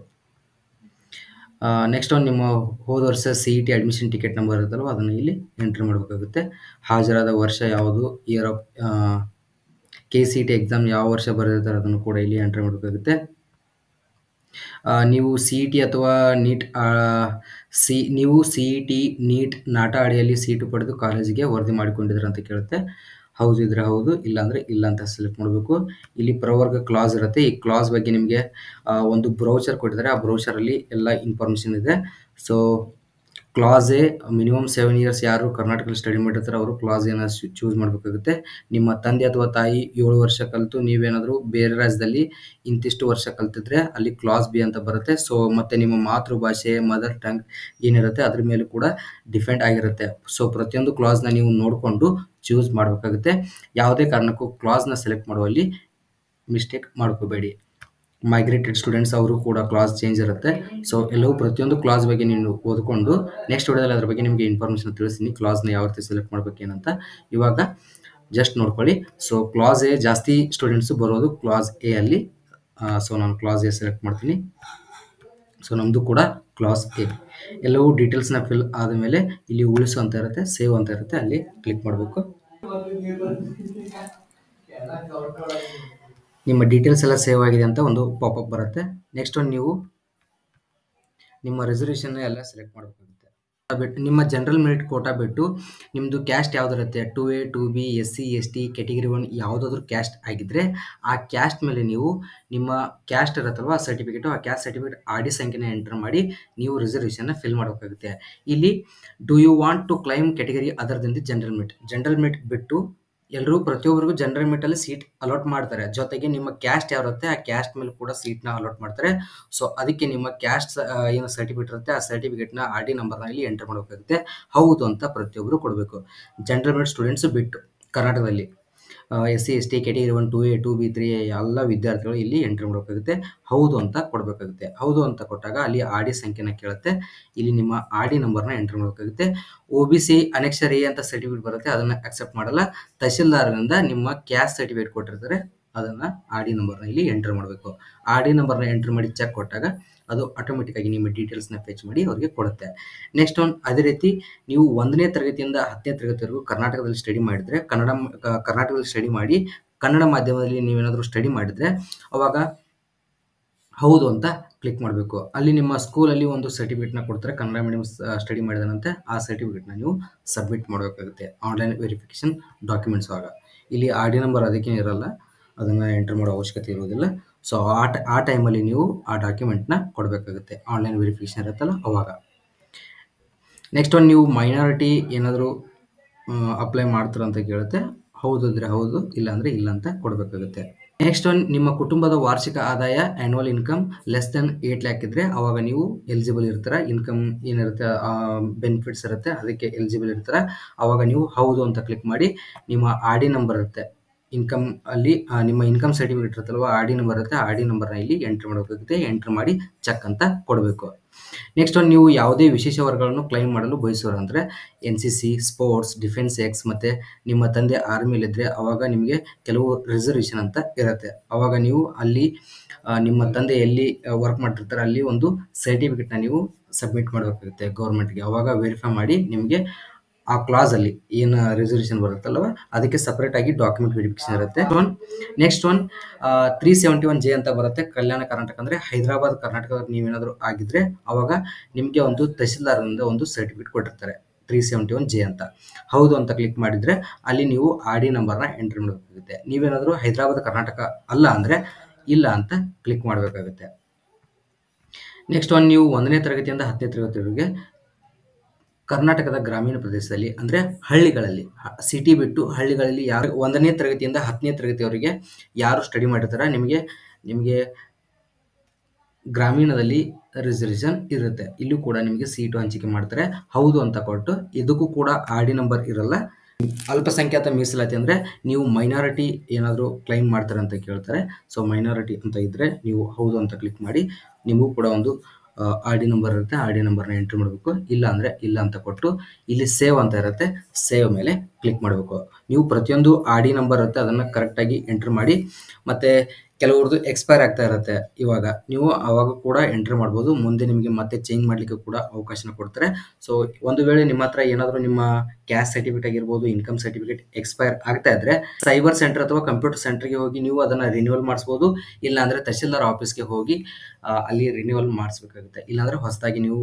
ನೆಕ್ಸ್ಟ್ ಒನ್, ನಿಮ್ಮ ಹೋದ ವರ್ಷ CET ಅಡ್ಮಿಷನ್ ಟಿಕೆಟ್ ನಂಬರ್ ಇರುತ್ತಲ್ವ ಅದನ್ನು ಇಲ್ಲಿ ಎಂಟ್ರ್ ಮಾಡಬೇಕಾಗುತ್ತೆ. ಹಾಜರಾದ ವರ್ಷ ಯಾವುದು, ಇಯರ್ ಆಫ್ KCET ಎಕ್ಸಾಮ್ ಯಾವ ವರ್ಷ ಬರೆದಿರ್ತಾರೆ ಅದನ್ನು ಕೂಡ ಇಲ್ಲಿ ಎಂಟ್ರ್ ಮಾಡಬೇಕಾಗುತ್ತೆ. ನೀವು CET ಅಥವಾ ನೀಟ್ ನೀವು CET ನೀಟ್ ನಾಟ ಅಡಿಯಲ್ಲಿ ಸೀಟು ಪಡೆದು ಕಾಲೇಜಿಗೆ ವರದಿ ಮಾಡಿಕೊಂಡಿದ್ರೆ ಅಂತ ಕೇಳುತ್ತೆ. ಹೌದು ಇದ್ರೆ ಹೌದು, ಇಲ್ಲಾಂದರೆ ಇಲ್ಲ ಅಂತ ಸೆಲೆಕ್ಟ್ ಮಾಡಬೇಕು. ಇಲ್ಲಿ ಪ್ರವರ್ಗ ಕ್ಲಾಸ್ ಇರುತ್ತೆ. ಈ ಕ್ಲಾಸ್ ಬಗ್ಗೆ ನಿಮಗೆ ಒಂದು ಬ್ರೌಚರ್ ಕೊಟ್ಟಿದ್ದಾರೆ. ಆ ಬ್ರೌಚರಲ್ಲಿ ಎಲ್ಲ ಇನ್ಫಾರ್ಮೇಷನ್ ಇದೆ. So class A minimum 7 years ಯಾರು ಕರ್ನಾಟಕದಲ್ಲಿ ಸ್ಟಡಿ ಮಾಡಿರ್ತಾರೆ ಅವರು ಕ್ಲಾಸ್ ಎನ ಚೂಸ್ ಮಾಡಬೇಕಾಗುತ್ತೆ. ನಿಮ್ಮ ತಂದೆ ಅಥವಾ ತಾಯಿ 7 ವರ್ಷ ಕಲಿತು ನೀವೇನಾದರೂ ಬೇರೆ ರಾಜ್ಯದಲ್ಲಿ ಇಂತಿಷ್ಟು ವರ್ಷ ಕಲ್ತಿದ್ರೆ ಅಲ್ಲಿ ಕ್ಲಾಸ್ ಬಿ ಅಂತ ಬರುತ್ತೆ. ಸೊ ಮತ್ತು ನಿಮ್ಮ ಮಾತೃಭಾಷೆ ಮದರ್ ಟಂಗ್ ಏನಿರುತ್ತೆ ಅದ್ರ ಮೇಲೆ ಕೂಡ ಡಿಪೆಂಡ್ ಆಗಿರುತ್ತೆ. ಸೊ ಪ್ರತಿಯೊಂದು ಕ್ಲಾಸ್ನ ನೀವು ನೋಡಿಕೊಂಡು ಚೂಸ್ ಮಾಡಬೇಕಾಗುತ್ತೆ. ಯಾವುದೇ ಕಾರಣಕ್ಕೂ ಕ್ಲಾಸ್ನ ಸೆಲೆಕ್ಟ್ ಮಾಡುವಲ್ಲಿ ಮಿಸ್ಟೇಕ್ ಮಾಡ್ಕೋಬೇಡಿ. ಮೈಗ್ರೇಟೆಡ್ ಸ್ಟೂಡೆಂಟ್ಸ್ ಅವರು ಕೂಡ ಕ್ಲಾಸ್ ಚೇಂಜ್ ಇರುತ್ತೆ. ಸೊ ಎಲ್ಲವೂ ಪ್ರತಿಯೊಂದು ಕ್ಲಾಸ್ ಬಗ್ಗೆ ನೀವು ಓದ್ಕೊಂಡು ನೆಕ್ಸ್ಟ್ ವಿಡಿಯೋದಲ್ಲಿ ಅದ್ರ ಬಗ್ಗೆ ನಿಮಗೆ ಇನ್ಫಾರ್ಮೇಷನ್ ತಿಳಿಸ್ತೀನಿ, ಕ್ಲಾಸ್ನ ಯಾವ ರೀತಿ ಸೆಲೆಕ್ಟ್ ಮಾಡ್ಬೇಕೇನಂತ. ಇವಾಗ ಜಸ್ಟ್ ನೋಡ್ಕೊಳ್ಳಿ. ಸೊ ಕ್ಲಾಸ್ ಎ ಜಾಸ್ತಿ ಸ್ಟೂಡೆಂಟ್ಸು ಬರೋದು ಕ್ಲಾಸ್ ಎ ಅಲ್ಲಿ. ಸೊ ನಾನು ಕ್ಲಾಸ್ ಎ ಸೆಲೆಕ್ಟ್ ಮಾಡ್ತೀನಿ. ಸೊ ನಮ್ಮದು ಕೂಡ ಕ್ಲಾಸ್ ಎ. ಎಲ್ಲವೂ ಡೀಟೇಲ್ಸ್ನ ಫಿಲ್ ಆದಮೇಲೆ ಇಲ್ಲಿ ಉಳಿಸು ಅಂತ ಇರುತ್ತೆ, ಸೇವ್ ಅಂತ ಇರುತ್ತೆ, ಅಲ್ಲಿ ಕ್ಲಿಕ್ ಮಾಡಬೇಕು. ನಿಮ್ಮ ಡೀಟೇಲ್ಸ್ ಎಲ್ಲ ಸೇವ್ ಆಗಿದೆ ಅಂತ ಒಂದು ಪಾಪಪ್ ಬರುತ್ತೆ. ನೆಕ್ಸ್ಟ್ ಒಂದು ನೀವು ನಿಮ್ಮ ರೆಸರ್ವೇಷನ್ ಎಲ್ಲ ಸೆಲೆಕ್ಟ್ ಮಾಡಬೇಕಾಗುತ್ತೆ. ಬಿಟ್ಟು ನಿಮ್ಮ ಜನರಲ್ ಮೆರಿಟ್ ಕೋಟಾ ಬಿಟ್ಟು ನಿಮ್ಮದು ಕ್ಯಾಸ್ಟ್ ಯಾವುದಿರುತ್ತೆ, 2A 2B SC ST category 1 ಯಾವುದಾದ್ರೂ ಕ್ಯಾಸ್ಟ್ ಆಗಿದ್ದರೆ ಆ ಕ್ಯಾಸ್ಟ್ ಮೇಲೆ ನೀವು ನಿಮ್ಮ ಕ್ಯಾಸ್ಟ್ ಇರುತ್ತಲ್ವ ಸರ್ಟಿಫಿಕೇಟು, ಆ ಕ್ಯಾಸ್ಟ್ ಸರ್ಟಿಫಿಕೇಟ್ RD ಸಂಖ್ಯೆನ ಎಂಟರ್ ಮಾಡಿ ನೀವು ರಿಸರ್ವೇಷನ್ನ ಫಿಲ್ ಮಾಡಬೇಕಾಗುತ್ತೆ. ಇಲ್ಲಿ do you want to claim category other than the general merit ಬಿಟ್ಟು ಎಲ್ಲರೂ ಪ್ರತಿಯೊಬ್ಬರಿಗೂ ಜನರಲ್ ಮೆರಿಟಲ್ಲಿ ಸೀಟ್ ಅಲಾಟ್ ಮಾಡ್ತಾರೆ. ಜೊತೆಗೆ ನಿಮ್ಮ ಕ್ಯಾಸ್ಟ್ ಯಾವಿರುತ್ತೆ ಆ ಕ್ಯಾಸ್ಟ್ ಮೇಲೆ ಕೂಡ ಸೀಟ್ನ ಅಲಾಟ್ ಮಾಡ್ತಾರೆ. ಸೊ ಅದಕ್ಕೆ ನಿಮ್ಮ ಕ್ಯಾಸ್ಟ್ ಏನು ಸರ್ಟಿಫಿಕೇಟ್ ಇರುತ್ತೆ ಆ ಸರ್ಟಿಫಿಕೇಟ್ನ RD ನಂಬರ್ನ ಇಲ್ಲಿ ಎಂಟರ್ ಮಾಡಬೇಕಾಗುತ್ತೆ. ಹೌದು ಅಂತ ಪ್ರತಿಯೊಬ್ಬರು ಕೊಡಬೇಕು. ಜನರಲ್ ಮೆರಿಟ್ ಸ್ಟೂಡೆಂಟ್ಸು ಬಿಟ್ಟು ಕರ್ನಾಟಕದಲ್ಲಿ SC ST category 1 2A 2B 3A ಎಲ್ಲ ವಿದ್ಯಾರ್ಥಿಗಳು ಇಲ್ಲಿ ಎಂಟ್ರಿ ಮಾಡಬೇಕಾಗುತ್ತೆ. ಹೌದು ಅಂತ ಕೊಡಬೇಕಾಗುತ್ತೆ. ಹೌದು ಅಂತ ಕೊಟ್ಟಾಗ ಅಲ್ಲಿ RD ಸಂಖ್ಯೆನ ಕೇಳುತ್ತೆ. ಇಲ್ಲಿ ನಿಮ್ಮ RD ನಂಬರ್ನ ಎಂಟ್ರಿ ಮಾಡಬೇಕಾಗುತ್ತೆ. OBC ಅನೆಕ್ಷರ್ ಎ ಅಂತ ಸರ್ಟಿಫಿಕೇಟ್ ಬರುತ್ತೆ, ಅದನ್ನು ಅಕ್ಸೆಪ್ಟ್ ಮಾಡಲ್ಲ. ತಹಶೀಲ್ದಾರರಿಂದ ನಿಮ್ಮ ಕ್ಯಾಸ್ಟ್ ಸರ್ಟಿಫಿಕೇಟ್ ಕೊಟ್ಟಿರ್ತಾರೆ, ಅದನ್ನು RD ನಂಬರ್ನ ಇಲ್ಲಿ ಎಂಟರ್ ಮಾಡಬೇಕು. RD ನಂಬರ್ನ ಎಂಟರ್ ಮಾಡಿ ಚೆಕ್ ಕೊಟ್ಟಾಗ ಅದು ಆಟೋಮೆಟಿಕ್ಕಾಗಿ ನಿಮ್ಮ ಡೀಟೇಲ್ಸ್ನ ಫೆಚ್ ಮಾಡಿ ಅವರಿಗೆ ಕೊಡುತ್ತೆ. ನೆಕ್ಸ್ಟ್ ಒಂದು ಅದೇ ರೀತಿ ನೀವು 1ನೇ ತರಗತಿಯಿಂದ 10ನೇ ತರಗತಿವರೆಗೂ ಕರ್ನಾಟಕದಲ್ಲಿ ಸ್ಟಡಿ ಮಾಡಿದರೆ ಕರ್ನಾಟಕದಲ್ಲಿ ಸ್ಟಡಿ ಮಾಡಿ ಕನ್ನಡ ಮಾಧ್ಯಮದಲ್ಲಿ ನೀವೇನಾದರೂ ಸ್ಟಡಿ ಮಾಡಿದರೆ ಅವಾಗ ಹೌದು ಅಂತ ಕ್ಲಿಕ್ ಮಾಡಬೇಕು. ಅಲ್ಲಿ ನಿಮ್ಮ ಸ್ಕೂಲಲ್ಲಿ ಒಂದು ಸರ್ಟಿಫಿಕೇಟ್‌ನ ಕೊಡ್ತಾರೆ. ಕನ್ನಡ ಮೀಡಿಯಂ ಸ್ಟಡಿ ಮಾಡಿದಾನಂತೆ. ಆ ಸರ್ಟಿಫಿಕೇಟ್‌ನ ನೀವು ಸಬ್ಮಿಟ್ ಮಾಡಬೇಕಾಗುತ್ತೆ. ಆನ್‌ಲೈನ್ ವೆರಿಫಿಕೇಷನ್ ಡಾಕ್ಯುಮೆಂಟ್ಸ್ ಒಳಗ. ಇಲ್ಲಿ ಆರ್.ಡಿ ನಂಬರ್ ಅದಕ್ಕೇನು ಇರಲ್ಲ. ಅದನ್ನ ಎಂಟರ್ ಮಾಡೋ ಅವಶ್ಯಕತೆ ಇರುವುದಿಲ್ಲ. ಸೊ ಆ ಟೈಮಲ್ಲಿ ನೀವು ಆ ಡಾಕ್ಯುಮೆಂಟ್‌ನ ಕೊಡಬೇಕಾಗುತ್ತೆ. ಆನ್‌ಲೈನ್ ವೆರಿಫಿಕೇಷನ್ ಇರುತ್ತಲ್ಲ ಅವಾಗ. ನೆಕ್ಸ್ಟ್ ಒನ್, ನೀವು ಮೈನಾರಿಟಿ ಏನಾದರೂ ಅಪ್ಲೈ ಮಾಡ್ತೀರಾ ಅಂತ ಕೇಳುತ್ತೆ. ಹೌದು ಇದ್ರೆ ಹೌದು, ಇಲ್ಲ ಅಂದ್ರೆ ಇಲ್ಲ ಅಂತ ಕೊಡಬೇಕಾಗುತ್ತೆ. ನೆಕ್ಸ್ಟ್ ಒನ್, ನಿಮ್ಮ ಕುಟುಂಬದ ವಾರ್ಷಿಕ ಆದಾಯ annual income less than 8 lac ಇದ್ರೆ ಅವಾಗ ನೀವು ಎಲಿಜಿಬಲ್ ಇರ್ತೀರಾ. ಇನ್ಕಮ್ ಏನಿರುತ್ತೆ ಬೆನಿಫಿಟ್ಸ್ ಇರುತ್ತೆ ಅದಕ್ಕೆ ಎಲಿಜಿಬಲ್ ಇರ್ತೀರಾ. ಅವಾಗ ನೀವು ಹೌದು ಅಂತ ಕ್ಲಿಕ್ ಮಾಡಿ ನಿಮ್ಮ ಆರ್.ಡಿ ನಂಬರ್ ಇರುತ್ತೆ. ಇನ್ಕಮ್ ಅಲ್ಲಿ ನಿಮ್ಮ ಇನ್ಕಮ್ ಸರ್ಟಿಫಿಕೇಟ್ ಇರುತ್ತಲ್ವ, ಆರ್.ಡಿ ನಂಬರ್ ಇರುತ್ತೆ. ಆರ್.ಡಿ ನಂಬರ್ನ ಇಲ್ಲಿ ಎಂಟರ್ ಮಾಡಬೇಕಾಗುತ್ತೆ. ಎಂಟರ್ ಮಾಡಿ ಚೆಕ್ ಅಂತ ಕೊಡಬೇಕು. ನೆಕ್ಸ್ಟ್ ಒನ್, ನೀವು ಯಾವುದೇ ವಿಶೇಷ ವರ್ಗಗಳನ್ನು ಕ್ಲೈಮ್ ಮಾಡಲು ಬಯಸೋರು ಅಂದರೆ NCC, ಸ್ಪೋರ್ಟ್ಸ್, ಡಿಫೆನ್ಸ್ ಎಕ್ಸ್ ಮತ್ತು ನಿಮ್ಮ ತಂದೆ ಆರ್ಮಿಲಿದ್ದರೆ ಅವಾಗ ನಿಮಗೆ ಕೆಲವು ರಿಸರ್ವೇಷನ್ ಅಂತ ಇರುತ್ತೆ. ಅವಾಗ ನೀವು ಅಲ್ಲಿ ನಿಮ್ಮ ತಂದೆ ಎಲ್ಲಿ ವರ್ಕ್ ಮಾಡ್ತಿರ್ತಾರೆ ಅಲ್ಲಿ ಒಂದು ಸರ್ಟಿಫಿಕೇಟ್ನ ನೀವು ಸಬ್ಮಿಟ್ ಮಾಡಬೇಕಾಗುತ್ತೆ ಗೌರ್ಮೆಂಟ್ಗೆ. ಅವಾಗ ವೆರಿಫೈ ಮಾಡಿ ನಿಮಗೆ ಆ ಕ್ಲಾಸಲ್ಲಿ ಏನು ರಿಸರ್ವೇಷನ್ ಬರುತ್ತಲ್ವ ಅದಕ್ಕೆ ಸಪ್ರೇಟ್ ಆಗಿ ಡಾಕ್ಯುಮೆಂಟ್ ವೆರಿಫಿಕೇಶನ್ ಇರುತ್ತೆ. ನೆಕ್ಸ್ಟ್ ಒನ್ 371J ಅಂತ ಬರುತ್ತೆ. ಕಲ್ಯಾಣ ಕರ್ನಾಟಕ ಅಂದರೆ ಹೈದರಾಬಾದ್ ಕರ್ನಾಟಕದಲ್ಲಿ ನೀವೇನಾದರೂ ಆಗಿದ್ರೆ ಅವಾಗ ನಿಮಗೆ ಒಂದು ತಹಸೀಲ್ದಾರರಿಂದ ಒಂದು ಸರ್ಟಿಫಿಕೇಟ್ ಕೊಟ್ಟಿರ್ತಾರೆ 371J ಅಂತ. ಹೌದು ಅಂತ ಕ್ಲಿಕ್ ಮಾಡಿದರೆ ಅಲ್ಲಿ ನೀವು ಆರ್.ಡಿ ನಂಬರ್ನ ಎಂಟರ್ ಮಾಡಬೇಕಾಗುತ್ತೆ. ನೀವೇನಾದರೂ ಹೈದರಾಬಾದ್ ಕರ್ನಾಟಕ ಅಲ್ಲ ಅಂದರೆ ಇಲ್ಲ ಅಂತ ಕ್ಲಿಕ್ ಮಾಡಬೇಕಾಗುತ್ತೆ. ನೆಕ್ಸ್ಟ್ ಒನ್, ನೀವು 1ನೇ ತರಗತಿಯಿಂದ 10ನೇ ತರಗತಿವರೆಗೆ ಕರ್ನಾಟಕದ ಗ್ರಾಮೀಣ ಪ್ರದೇಶದಲ್ಲಿ ಅಂದರೆ ಹಳ್ಳಿಗಳಲ್ಲಿ, ಸಿಟಿ ಬಿಟ್ಟು ಹಳ್ಳಿಗಳಲ್ಲಿ ಯಾರು 1ನೇ ತರಗತಿಯಿಂದ 10ನೇ ತರಗತಿಯವರೆಗೆ ಯಾರು ಸ್ಟಡಿ ಮಾಡಿರ್ತಾರೆ ನಿಮಗೆ ಗ್ರಾಮೀಣದಲ್ಲಿ ರಿಸರ್ವೇಷನ್ ಇರುತ್ತೆ. ಇಲ್ಲೂ ಕೂಡ ನಿಮಗೆ ಸೀಟು ಹಂಚಿಕೆ ಮಾಡ್ತಾರೆ. ಹೌದು ಅಂತ ಕೊಟ್ಟು ಇದಕ್ಕೂ ಕೂಡ ಆರ್.ಡಿ ನಂಬರ್ ಇರಲ್ಲ. ಅಲ್ಪಸಂಖ್ಯಾತ ಮೀಸಲಾತಿ ಅಂದರೆ ನೀವು ಮೈನಾರಿಟಿ ಏನಾದರೂ ಕ್ಲೈಮ್ ಮಾಡ್ತಾರೆ ಅಂತ ಕೇಳ್ತಾರೆ. ಸೊ ಮೈನಾರಿಟಿ ಅಂತ ಇದ್ದರೆ ನೀವು ಹೌದು ಅಂತ ಕ್ಲಿಕ್ ಮಾಡಿ ನಿಮಗೂ ಕೂಡ ಒಂದು ಆರ್.ಡಿ ನಂಬರ್ ಇರುತ್ತೆ. ಆರ್.ಡಿ ನಂಬರ್ನ ಎಂಟ್ರಿ ಮಾಡಬೇಕು. ಇಲ್ಲ ಅಂದರೆ ಇಲ್ಲ ಅಂತ ಕೊಟ್ಟು ಇಲ್ಲಿ ಸೇವ್ ಅಂತ ಇರುತ್ತೆ. ಸೇವ್ ಮೇಲೆ ಕ್ಲಿಕ್ ಮಾಡಬೇಕು. ನೀವು ಪ್ರತಿಯೊಂದು ಆರ್.ಡಿ ನಂಬರ್ ಇರುತ್ತೆ ಅದನ್ನು ಕರೆಕ್ಟಾಗಿ ಎಂಟ್ರ್ ಮಾಡಿ. ಮತ್ತು ಕೆಲವ್ರದ್ದು ಎಕ್ಸ್ಪೈರ್ ಆಗ್ತಾ ಇರುತ್ತೆ. ಇವಾಗ ನೀವು ಆವಾಗ ಕೂಡ ಎಂಟ್ರ್ ಮಾಡ್ಬೋದು. ಮುಂದೆ ನಿಮಗೆ ಮತ್ತೆ ಚೇಂಜ್ ಮಾಡಲಿಕ್ಕೆ ಕೂಡ ಅವಕಾಶನ ಕೊಡ್ತಾರೆ. ಸೊ ಒಂದು ವೇಳೆ ನಿಮ್ಮ ಹತ್ರ ಏನಾದರೂ ನಿಮ್ಮ ಕ್ಯಾಸ್ಟ್ ಸರ್ಟಿಫಿಕೇಟ್ ಆಗಿರ್ಬೋದು, ಇನ್ಕಮ್ ಸರ್ಟಿಫಿಕೇಟ್ ಎಕ್ಸ್ಪೈರ್ ಆಗ್ತಾ ಇದ್ರೆ ಸೈಬರ್ ಸೆಂಟರ್ ಅಥವಾ ಕಂಪ್ಯೂಟರ್ ಸೆಂಟರ್ಗೆ ಹೋಗಿ ನೀವು ಅದನ್ನು ರಿನ್ಯೂವಲ್ ಮಾಡಿಸ್ಬೋದು. ಇಲ್ಲಾಂದರೆ ತಹಶೀಲ್ದಾರ್ ಆಫೀಸ್ಗೆ ಹೋಗಿ ಅಲ್ಲಿ ರಿನ್ಯೂವಲ್ ಮಾಡಿಸ್ಬೇಕಾಗುತ್ತೆ. ಇಲ್ಲಾಂದರೆ ಹೊಸದಾಗಿ ನೀವು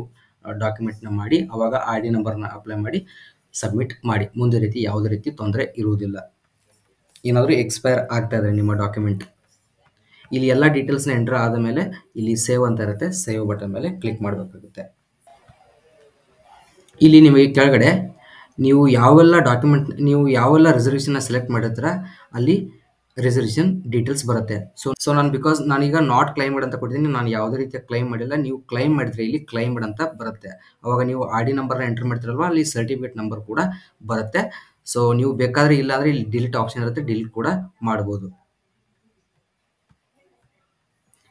ಡಾಕ್ಯುಮೆಂಟ್ನ ಮಾಡಿ ಅವಾಗ ಆರ್.ಡಿ ನಂಬರ್ನ ಅಪ್ಲೈ ಮಾಡಿ ಸಬ್ಮಿಟ್ ಮಾಡಿ. ಮುಂದೆ ರೀತಿ ಯಾವುದೇ ರೀತಿ ತೊಂದರೆ ಇರುವುದಿಲ್ಲ. ಏನಾದರೂ ಎಕ್ಸ್ಪೈರ್ ಆಗ್ತಾ ಇದ್ರೆ ನಿಮ್ಮ ಡಾಕ್ಯುಮೆಂಟ್. ಇಲ್ಲಿ ಎಲ್ಲ ಡೀಟೇಲ್ಸ್ನ ಎಂಟ್ರ್ ಆದ ಮೇಲೆ ಇಲ್ಲಿ ಸೇವ್ ಅಂತ ಇರುತ್ತೆ. ಸೇವ್ ಬಟನ್ ಮೇಲೆ ಕ್ಲಿಕ್ ಮಾಡಬೇಕಾಗುತ್ತೆ. ಇಲ್ಲಿ ನಿಮಗೆ ಕೆಳಗಡೆ ನೀವು ಯಾವೆಲ್ಲ ರಿಸರ್ವೇಷನ್ನ ಸೆಲೆಕ್ಟ್ ಮಾಡಿರ್ತೀರ ಅಲ್ಲಿ ರಿಸರ್ವೇಷನ್ ಡೀಟೇಲ್ಸ್ ಬರುತ್ತೆ. ಸೊ ನಾನೀಗ ನಾಟ್ ಕ್ಲೈಮ್ಡ್ ಅಂತ ಕೊಟ್ಟಿದ್ದೀನಿ. ನಾನು ಯಾವುದೇ ರೀತಿಯ ಕ್ಲೈಮ್ ಮಾಡಿಲ್ಲ. ನೀವು ಕ್ಲೈಮ್ ಮಾಡಿದ್ರೆ ಇಲ್ಲಿ ಕ್ಲೈಮ್ಡ್ ಅಂತ ಬರುತ್ತೆ. ಅವಾಗ ನೀವು ಆರ್.ಡಿ ನಂಬರ್ನ ಎಂಟರ್ ಮಾಡ್ತಿರಲ್ವ ಅಲ್ಲಿ ಸರ್ಟಿಫಿಕೇಟ್ ನಂಬರ್ ಕೂಡ ಬರುತ್ತೆ. ಸೊ ನೀವು ಬೇಕಾದರೆ ಇಲ್ಲಾಂದರೆ ಇಲ್ಲಿ ಡಿಲೀಟ್ ಆಪ್ಷನ್ ಇರುತ್ತೆ, ಡಿಲೀಟ್ ಕೂಡ ಮಾಡ್ಬೋದು.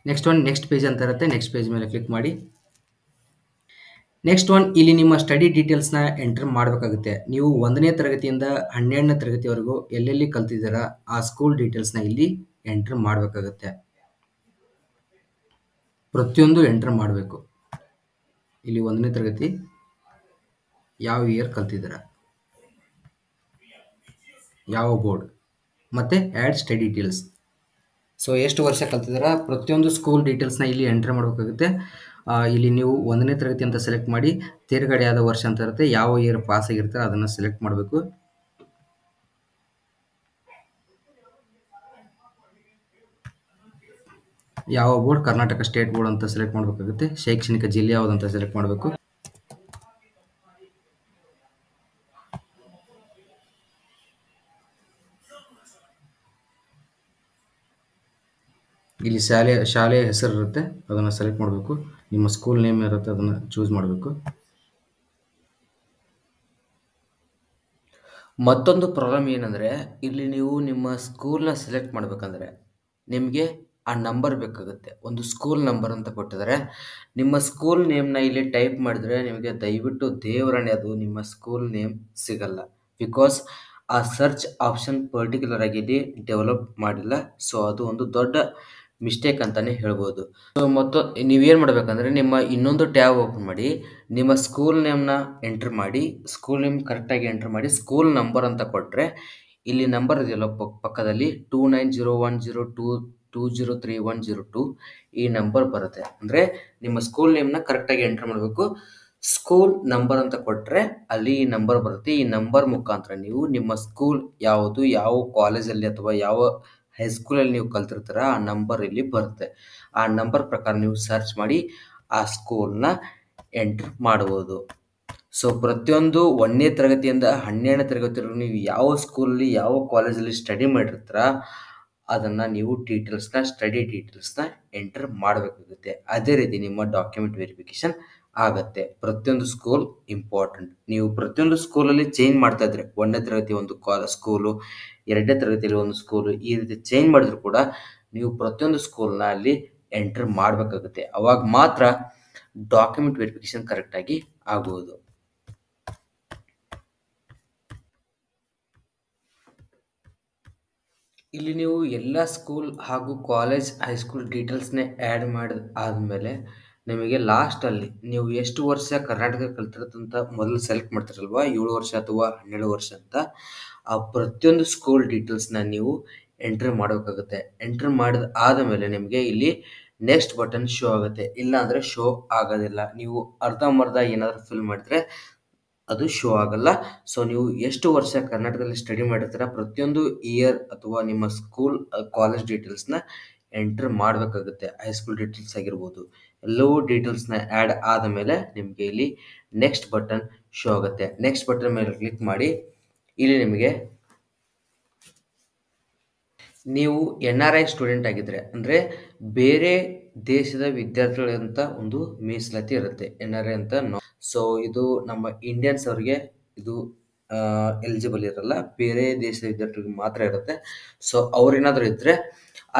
ನೆಕ್ಸ್ಟ್ ಒನ್, ನೆಕ್ಸ್ಟ್ ಪೇಜ್ ಅಂತ ಇರುತ್ತೆ. ನೆಕ್ಸ್ಟ್ ಪೇಜ್ ಮೇಲೆ ಕ್ಲಿಕ್ ಮಾಡಿ. ನೆಕ್ಸ್ಟ್ ಒನ್, ಇಲ್ಲಿ ನಿಮ್ಮ ಸ್ಟಡಿ ಡೀಟೇಲ್ಸ್ನ ಎಂಟರ್ ಮಾಡಬೇಕಾಗುತ್ತೆ. ನೀವು 1ನೇ ತರಗತಿಯಿಂದ 12ನೇ ತರಗತಿವರೆಗೂ ಎಲ್ಲೆಲ್ಲಿ ಕಲ್ತಿದ್ದೀರಾ ಆ ಸ್ಕೂಲ್ ಡೀಟೇಲ್ಸ್ನ ಇಲ್ಲಿ ಎಂಟರ್ ಮಾಡಬೇಕಾಗುತ್ತೆ. ಪ್ರತಿಯೊಂದು ಎಂಟರ್ ಮಾಡಬೇಕು. ಇಲ್ಲಿ 1ನೇ ತರಗತಿ ಯಾವ ಇಯರ್ ಕಲ್ತಿದ್ದೀರಾ, ಯಾವ ಬೋರ್ಡ್, ಮತ್ತು ಆ್ಯಡ್ ಸ್ಟಡಿ ಡೀಟೇಲ್ಸ್. ಸೊ ಎಷ್ಟು ವರ್ಷ ಕಲ್ತಿದ್ದೀರಾ ಪ್ರತಿಯೊಂದು ಸ್ಕೂಲ್ ಡೀಟೇಲ್ಸ್ನ ಇಲ್ಲಿ ಎಂಟರ್ ಮಾಡಬೇಕಾಗುತ್ತೆ. ಇಲ್ಲಿ ನೀವು 1ನೇ ತರಗತಿ ಅಂತ ಸೆಲೆಕ್ಟ್ ಮಾಡಿ ತೇರ್ಗಡೆಯಾದ ವರ್ಷ ಅಂತ ಇರುತ್ತೆ. ಯಾವ ಇಯರ್ ಪಾಸ್ ಆಗಿರ್ತಾರೆ ಅದನ್ನು ಸೆಲೆಕ್ಟ್ ಮಾಡಬೇಕು. ಯಾವ ಬೋರ್ಡ್, ಕರ್ನಾಟಕ ಸ್ಟೇಟ್ ಬೋರ್ಡ್ ಅಂತ ಸೆಲೆಕ್ಟ್ ಮಾಡಬೇಕಾಗುತ್ತೆ. ಶೈಕ್ಷಣಿಕ ಜಿಲ್ಲೆ ಯಾವುದಂತ ಸೆಲೆಕ್ಟ್ ಮಾಡಬೇಕು. ಇಲ್ಲಿ ಶಾಲೆಯ ಹೆಸರು ಇರುತ್ತೆ ಅದನ್ನು ಸೆಲೆಕ್ಟ್ ಮಾಡಬೇಕು. ನಿಮ್ಮ ಸ್ಕೂಲ್ ನೇಮ್ ಇರುತ್ತೆ ಅದನ್ನು ಚೂಸ್ ಮಾಡಬೇಕು. ಮತ್ತೊಂದು ಪ್ರಾಬ್ಲಮ್ ಏನಂದರೆ ಇಲ್ಲಿ ನೀವು ನಿಮ್ಮ ಸ್ಕೂಲ್ನ ಸೆಲೆಕ್ಟ್ ಮಾಡಬೇಕಂದ್ರೆ ನಿಮಗೆ ಆ ನಂಬರ್ ಬೇಕಾಗುತ್ತೆ. ಒಂದು ಸ್ಕೂಲ್ ನಂಬರ್ ಅಂತ ಕೊಟ್ಟಿದ್ದಾರೆ. ನಿಮ್ಮ ಸ್ಕೂಲ್ ನೇಮ್ನ ಇಲ್ಲಿ ಟೈಪ್ ಮಾಡಿದರೆ ನಿಮಗೆ ದಯವಿಟ್ಟು ದೇವರಾಣೆ ಅದು ನಿಮ್ಮ ಸ್ಕೂಲ್ ನೇಮ್ ಸಿಗಲ್ಲ. ಬಿಕಾಸ್ ಆ ಸರ್ಚ್ ಆಪ್ಷನ್ ಪರ್ಟಿಕ್ಯುಲರ್ ಆಗಿ ಇಲ್ಲಿ ಡೆವಲಪ್ ಮಾಡಿಲ್ಲ. ಸೊ ಅದು ಒಂದು ದೊಡ್ಡ ಮಿಸ್ಟೇಕ್ ಅಂತಲೇ ಹೇಳ್ಬೋದು. ಸೊ ಮತ್ತು ನೀವೇನು ಮಾಡಬೇಕಂದ್ರೆ ನಿಮ್ಮ ಇನ್ನೊಂದು ಟ್ಯಾಬ್ ಓಪನ್ ಮಾಡಿ ನಿಮ್ಮ ಸ್ಕೂಲ್ ನೇಮ್ನ ಎಂಟ್ರ್ ಮಾಡಿ, ಸ್ಕೂಲ್ ನೇಮ್ ಕರೆಕ್ಟಾಗಿ ಎಂಟ್ರ್ ಮಾಡಿ ಸ್ಕೂಲ್ ನಂಬರ್ ಅಂತ ಕೊಟ್ಟರೆ ಇಲ್ಲಿ ನಂಬರ್ ಇದೆಯಲ್ಲ ಪಕ್ಕದಲ್ಲಿ 290102 203102 ಈ ನಂಬರ್ ಬರುತ್ತೆ. ಅಂದರೆ ನಿಮ್ಮ ಸ್ಕೂಲ್ ನೇಮ್ನ ಕರೆಕ್ಟಾಗಿ ಎಂಟ್ರ್ ಮಾಡಬೇಕು. ಸ್ಕೂಲ್ ನಂಬರ್ ಅಂತ ಕೊಟ್ಟರೆ ಅಲ್ಲಿ ಈ ನಂಬರ್ ಬರುತ್ತೆ. ಈ ನಂಬರ್ ಮುಖಾಂತರ ನೀವು ನಿಮ್ಮ ಸ್ಕೂಲ್ ಯಾವುದು, ಯಾವ ಕಾಲೇಜಲ್ಲಿ ಅಥವಾ ಯಾವ ಹೈಸ್ಕೂಲಲ್ಲಿ ನೀವು ಕಲ್ತಿರ್ತೀರ ಆ ನಂಬರ್ ಇಲ್ಲಿ ಬರುತ್ತೆ. ಆ ನಂಬರ್ ಪ್ರಕಾರ ನೀವು ಸರ್ಚ್ ಮಾಡಿ ಆ ಸ್ಕೂಲ್ನ ಎಂಟ್ರ್ ಮಾಡ್ಬೋದು. ಸೊ ಪ್ರತಿಯೊಂದು 1ನೇ ತರಗತಿಯಿಂದ 12ನೇ ತರಗತಿವರೆಗೂ ನೀವು ಯಾವ ಸ್ಕೂಲಲ್ಲಿ ಯಾವ ಕಾಲೇಜಲ್ಲಿ ಸ್ಟಡಿ ಮಾಡಿರ್ತೀರ ಅದನ್ನು ನೀವು ಸ್ಟಡಿ ಡೀಟೇಲ್ಸ್ನ ಎಂಟರ್ ಮಾಡಬೇಕಾಗುತ್ತೆ. ಅದೇ ರೀತಿ ನಿಮ್ಮ ಡಾಕ್ಯುಮೆಂಟ್ ವೆರಿಫಿಕೇಷನ್ ಆಗುತ್ತೆ. ಪ್ರತಿಯೊಂದು ಸ್ಕೂಲ್ ಇಂಪಾರ್ಟೆಂಟ್. ನೀವು ಪ್ರತಿಯೊಂದು ಸ್ಕೂಲಲ್ಲಿ ಚೇಂಜ್ ಮಾಡ್ತಾ ಇದ್ರೆ 1ನೇ ತರಗತಿ ಒಂದು ಸ್ಕೂಲು, 2ನೇ ತರಗತಿಯಲ್ಲಿ ಒಂದು ಸ್ಕೂಲು, ಈ ರೀತಿ ಚೇಂಜ್ ಮಾಡಿದ್ರು ಕೂಡ ನೀವು ಪ್ರತಿಯೊಂದು ಸ್ಕೂಲ್ನ ಅಲ್ಲಿ ಎಂಟರ್ ಮಾಡಬೇಕಾಗುತ್ತೆ. ಅವಾಗ ಮಾತ್ರ ಡಾಕ್ಯುಮೆಂಟ್ ವೆರಿಫಿಕೇಷನ್ ಕರೆಕ್ಟಾಗಿ ಆಗುವುದು. ಇಲ್ಲಿ ನೀವು ಎಲ್ಲ ಸ್ಕೂಲ್ ಹಾಗೂ ಕಾಲೇಜ್ ಹೈಸ್ಕೂಲ್ ಡೀಟೇಲ್ಸ್ನೇ ಆ್ಯಡ್ ಮಾಡಿದ ಆದಮೇಲೆ ನಿಮಗೆ ಲಾಸ್ಟಲ್ಲಿ ನೀವು ಎಷ್ಟು ವರ್ಷ ಕರ್ನಾಟಕ ಕಲ್ತಿರೋದಂತ ಮೊದಲು ಸೆಲೆಕ್ಟ್ ಮಾಡ್ತಿರಲ್ವ, 7 ವರ್ಷ ಅಥವಾ 12 ವರ್ಷ ಅಂತ, ಆ ಪ್ರತಿಯೊಂದು ಸ್ಕೂಲ್ ಡೀಟೇಲ್ಸ್ನ ನೀವು ಎಂಟ್ರ್ ಮಾಡಬೇಕಾಗುತ್ತೆ. ಎಂಟ್ರ್ ಮಾಡಿದ ಆದಮೇಲೆ ನಿಮಗೆ ಇಲ್ಲಿ ನೆಕ್ಸ್ಟ್ ಬಟನ್ ಶೋ ಆಗುತ್ತೆ. ಇಲ್ಲಾಂದರೆ ಶೋ ಆಗೋದಿಲ್ಲ. ನೀವು ಅರ್ಧಂಬರ್ಧ ಏನಾದರೂ ಫಿಲ್ ಮಾಡಿದ್ರೆ ಅದು ಶೋ ಆಗಲ್ಲ. ಸೊ ನೀವು ಎಷ್ಟು ವರ್ಷ ಕರ್ನಾಟಕದಲ್ಲಿ ಸ್ಟಡಿ ಮಾಡಿರ್ತೀರ ಪ್ರತಿಯೊಂದು ಇಯರ್ ಅಥವಾ ನಿಮ್ಮ ಸ್ಕೂಲ್ ಕಾಲೇಜ್ ಡೀಟೇಲ್ಸ್ನ ಎಂಟರ್ ಮಾಡಬೇಕಾಗುತ್ತೆ. ಹೈಸ್ಕೂಲ್ ಡೀಟೇಲ್ಸ್ ಆಗಿರ್ಬೋದು, ಎಲ್ಲವೂ ಡೀಟೇಲ್ಸ್ನ ಆ್ಯಡ್ ಆದ ಮೇಲೆ ನಿಮಗೆ ಇಲ್ಲಿ ನೆಕ್ಸ್ಟ್ ಬಟನ್ ಶೋ ಆಗುತ್ತೆ. ನೆಕ್ಸ್ಟ್ ಬಟನ್ ಮೇಲೆ ಕ್ಲಿಕ್ ಮಾಡಿ ಇಲ್ಲಿ ನಿಮಗೆ ನೀವು NRI ಸ್ಟೂಡೆಂಟ್ ಆಗಿದ್ದರೆ ಅಂದರೆ ಬೇರೆ ದೇಶದ ವಿದ್ಯಾರ್ಥಿಗಳಂತ ಒಂದು ಮೀಸಲಾತಿ ಇರುತ್ತೆ NRI ಅಂತ. ಸೊ ಇದು ನಮ್ಮ ಇಂಡಿಯನ್ಸ್ ಅವರಿಗೆ ಇದು ಎಲಿಜಿಬಲ್ ಇರಲ್ಲ, ಬೇರೆ ದೇಶದ ವಿದ್ಯಾರ್ಥಿಗಳಿಗೆ ಮಾತ್ರ ಇರುತ್ತೆ. ಸೊ ಅವ್ರೇನಾದರೂ ಇದ್ದರೆ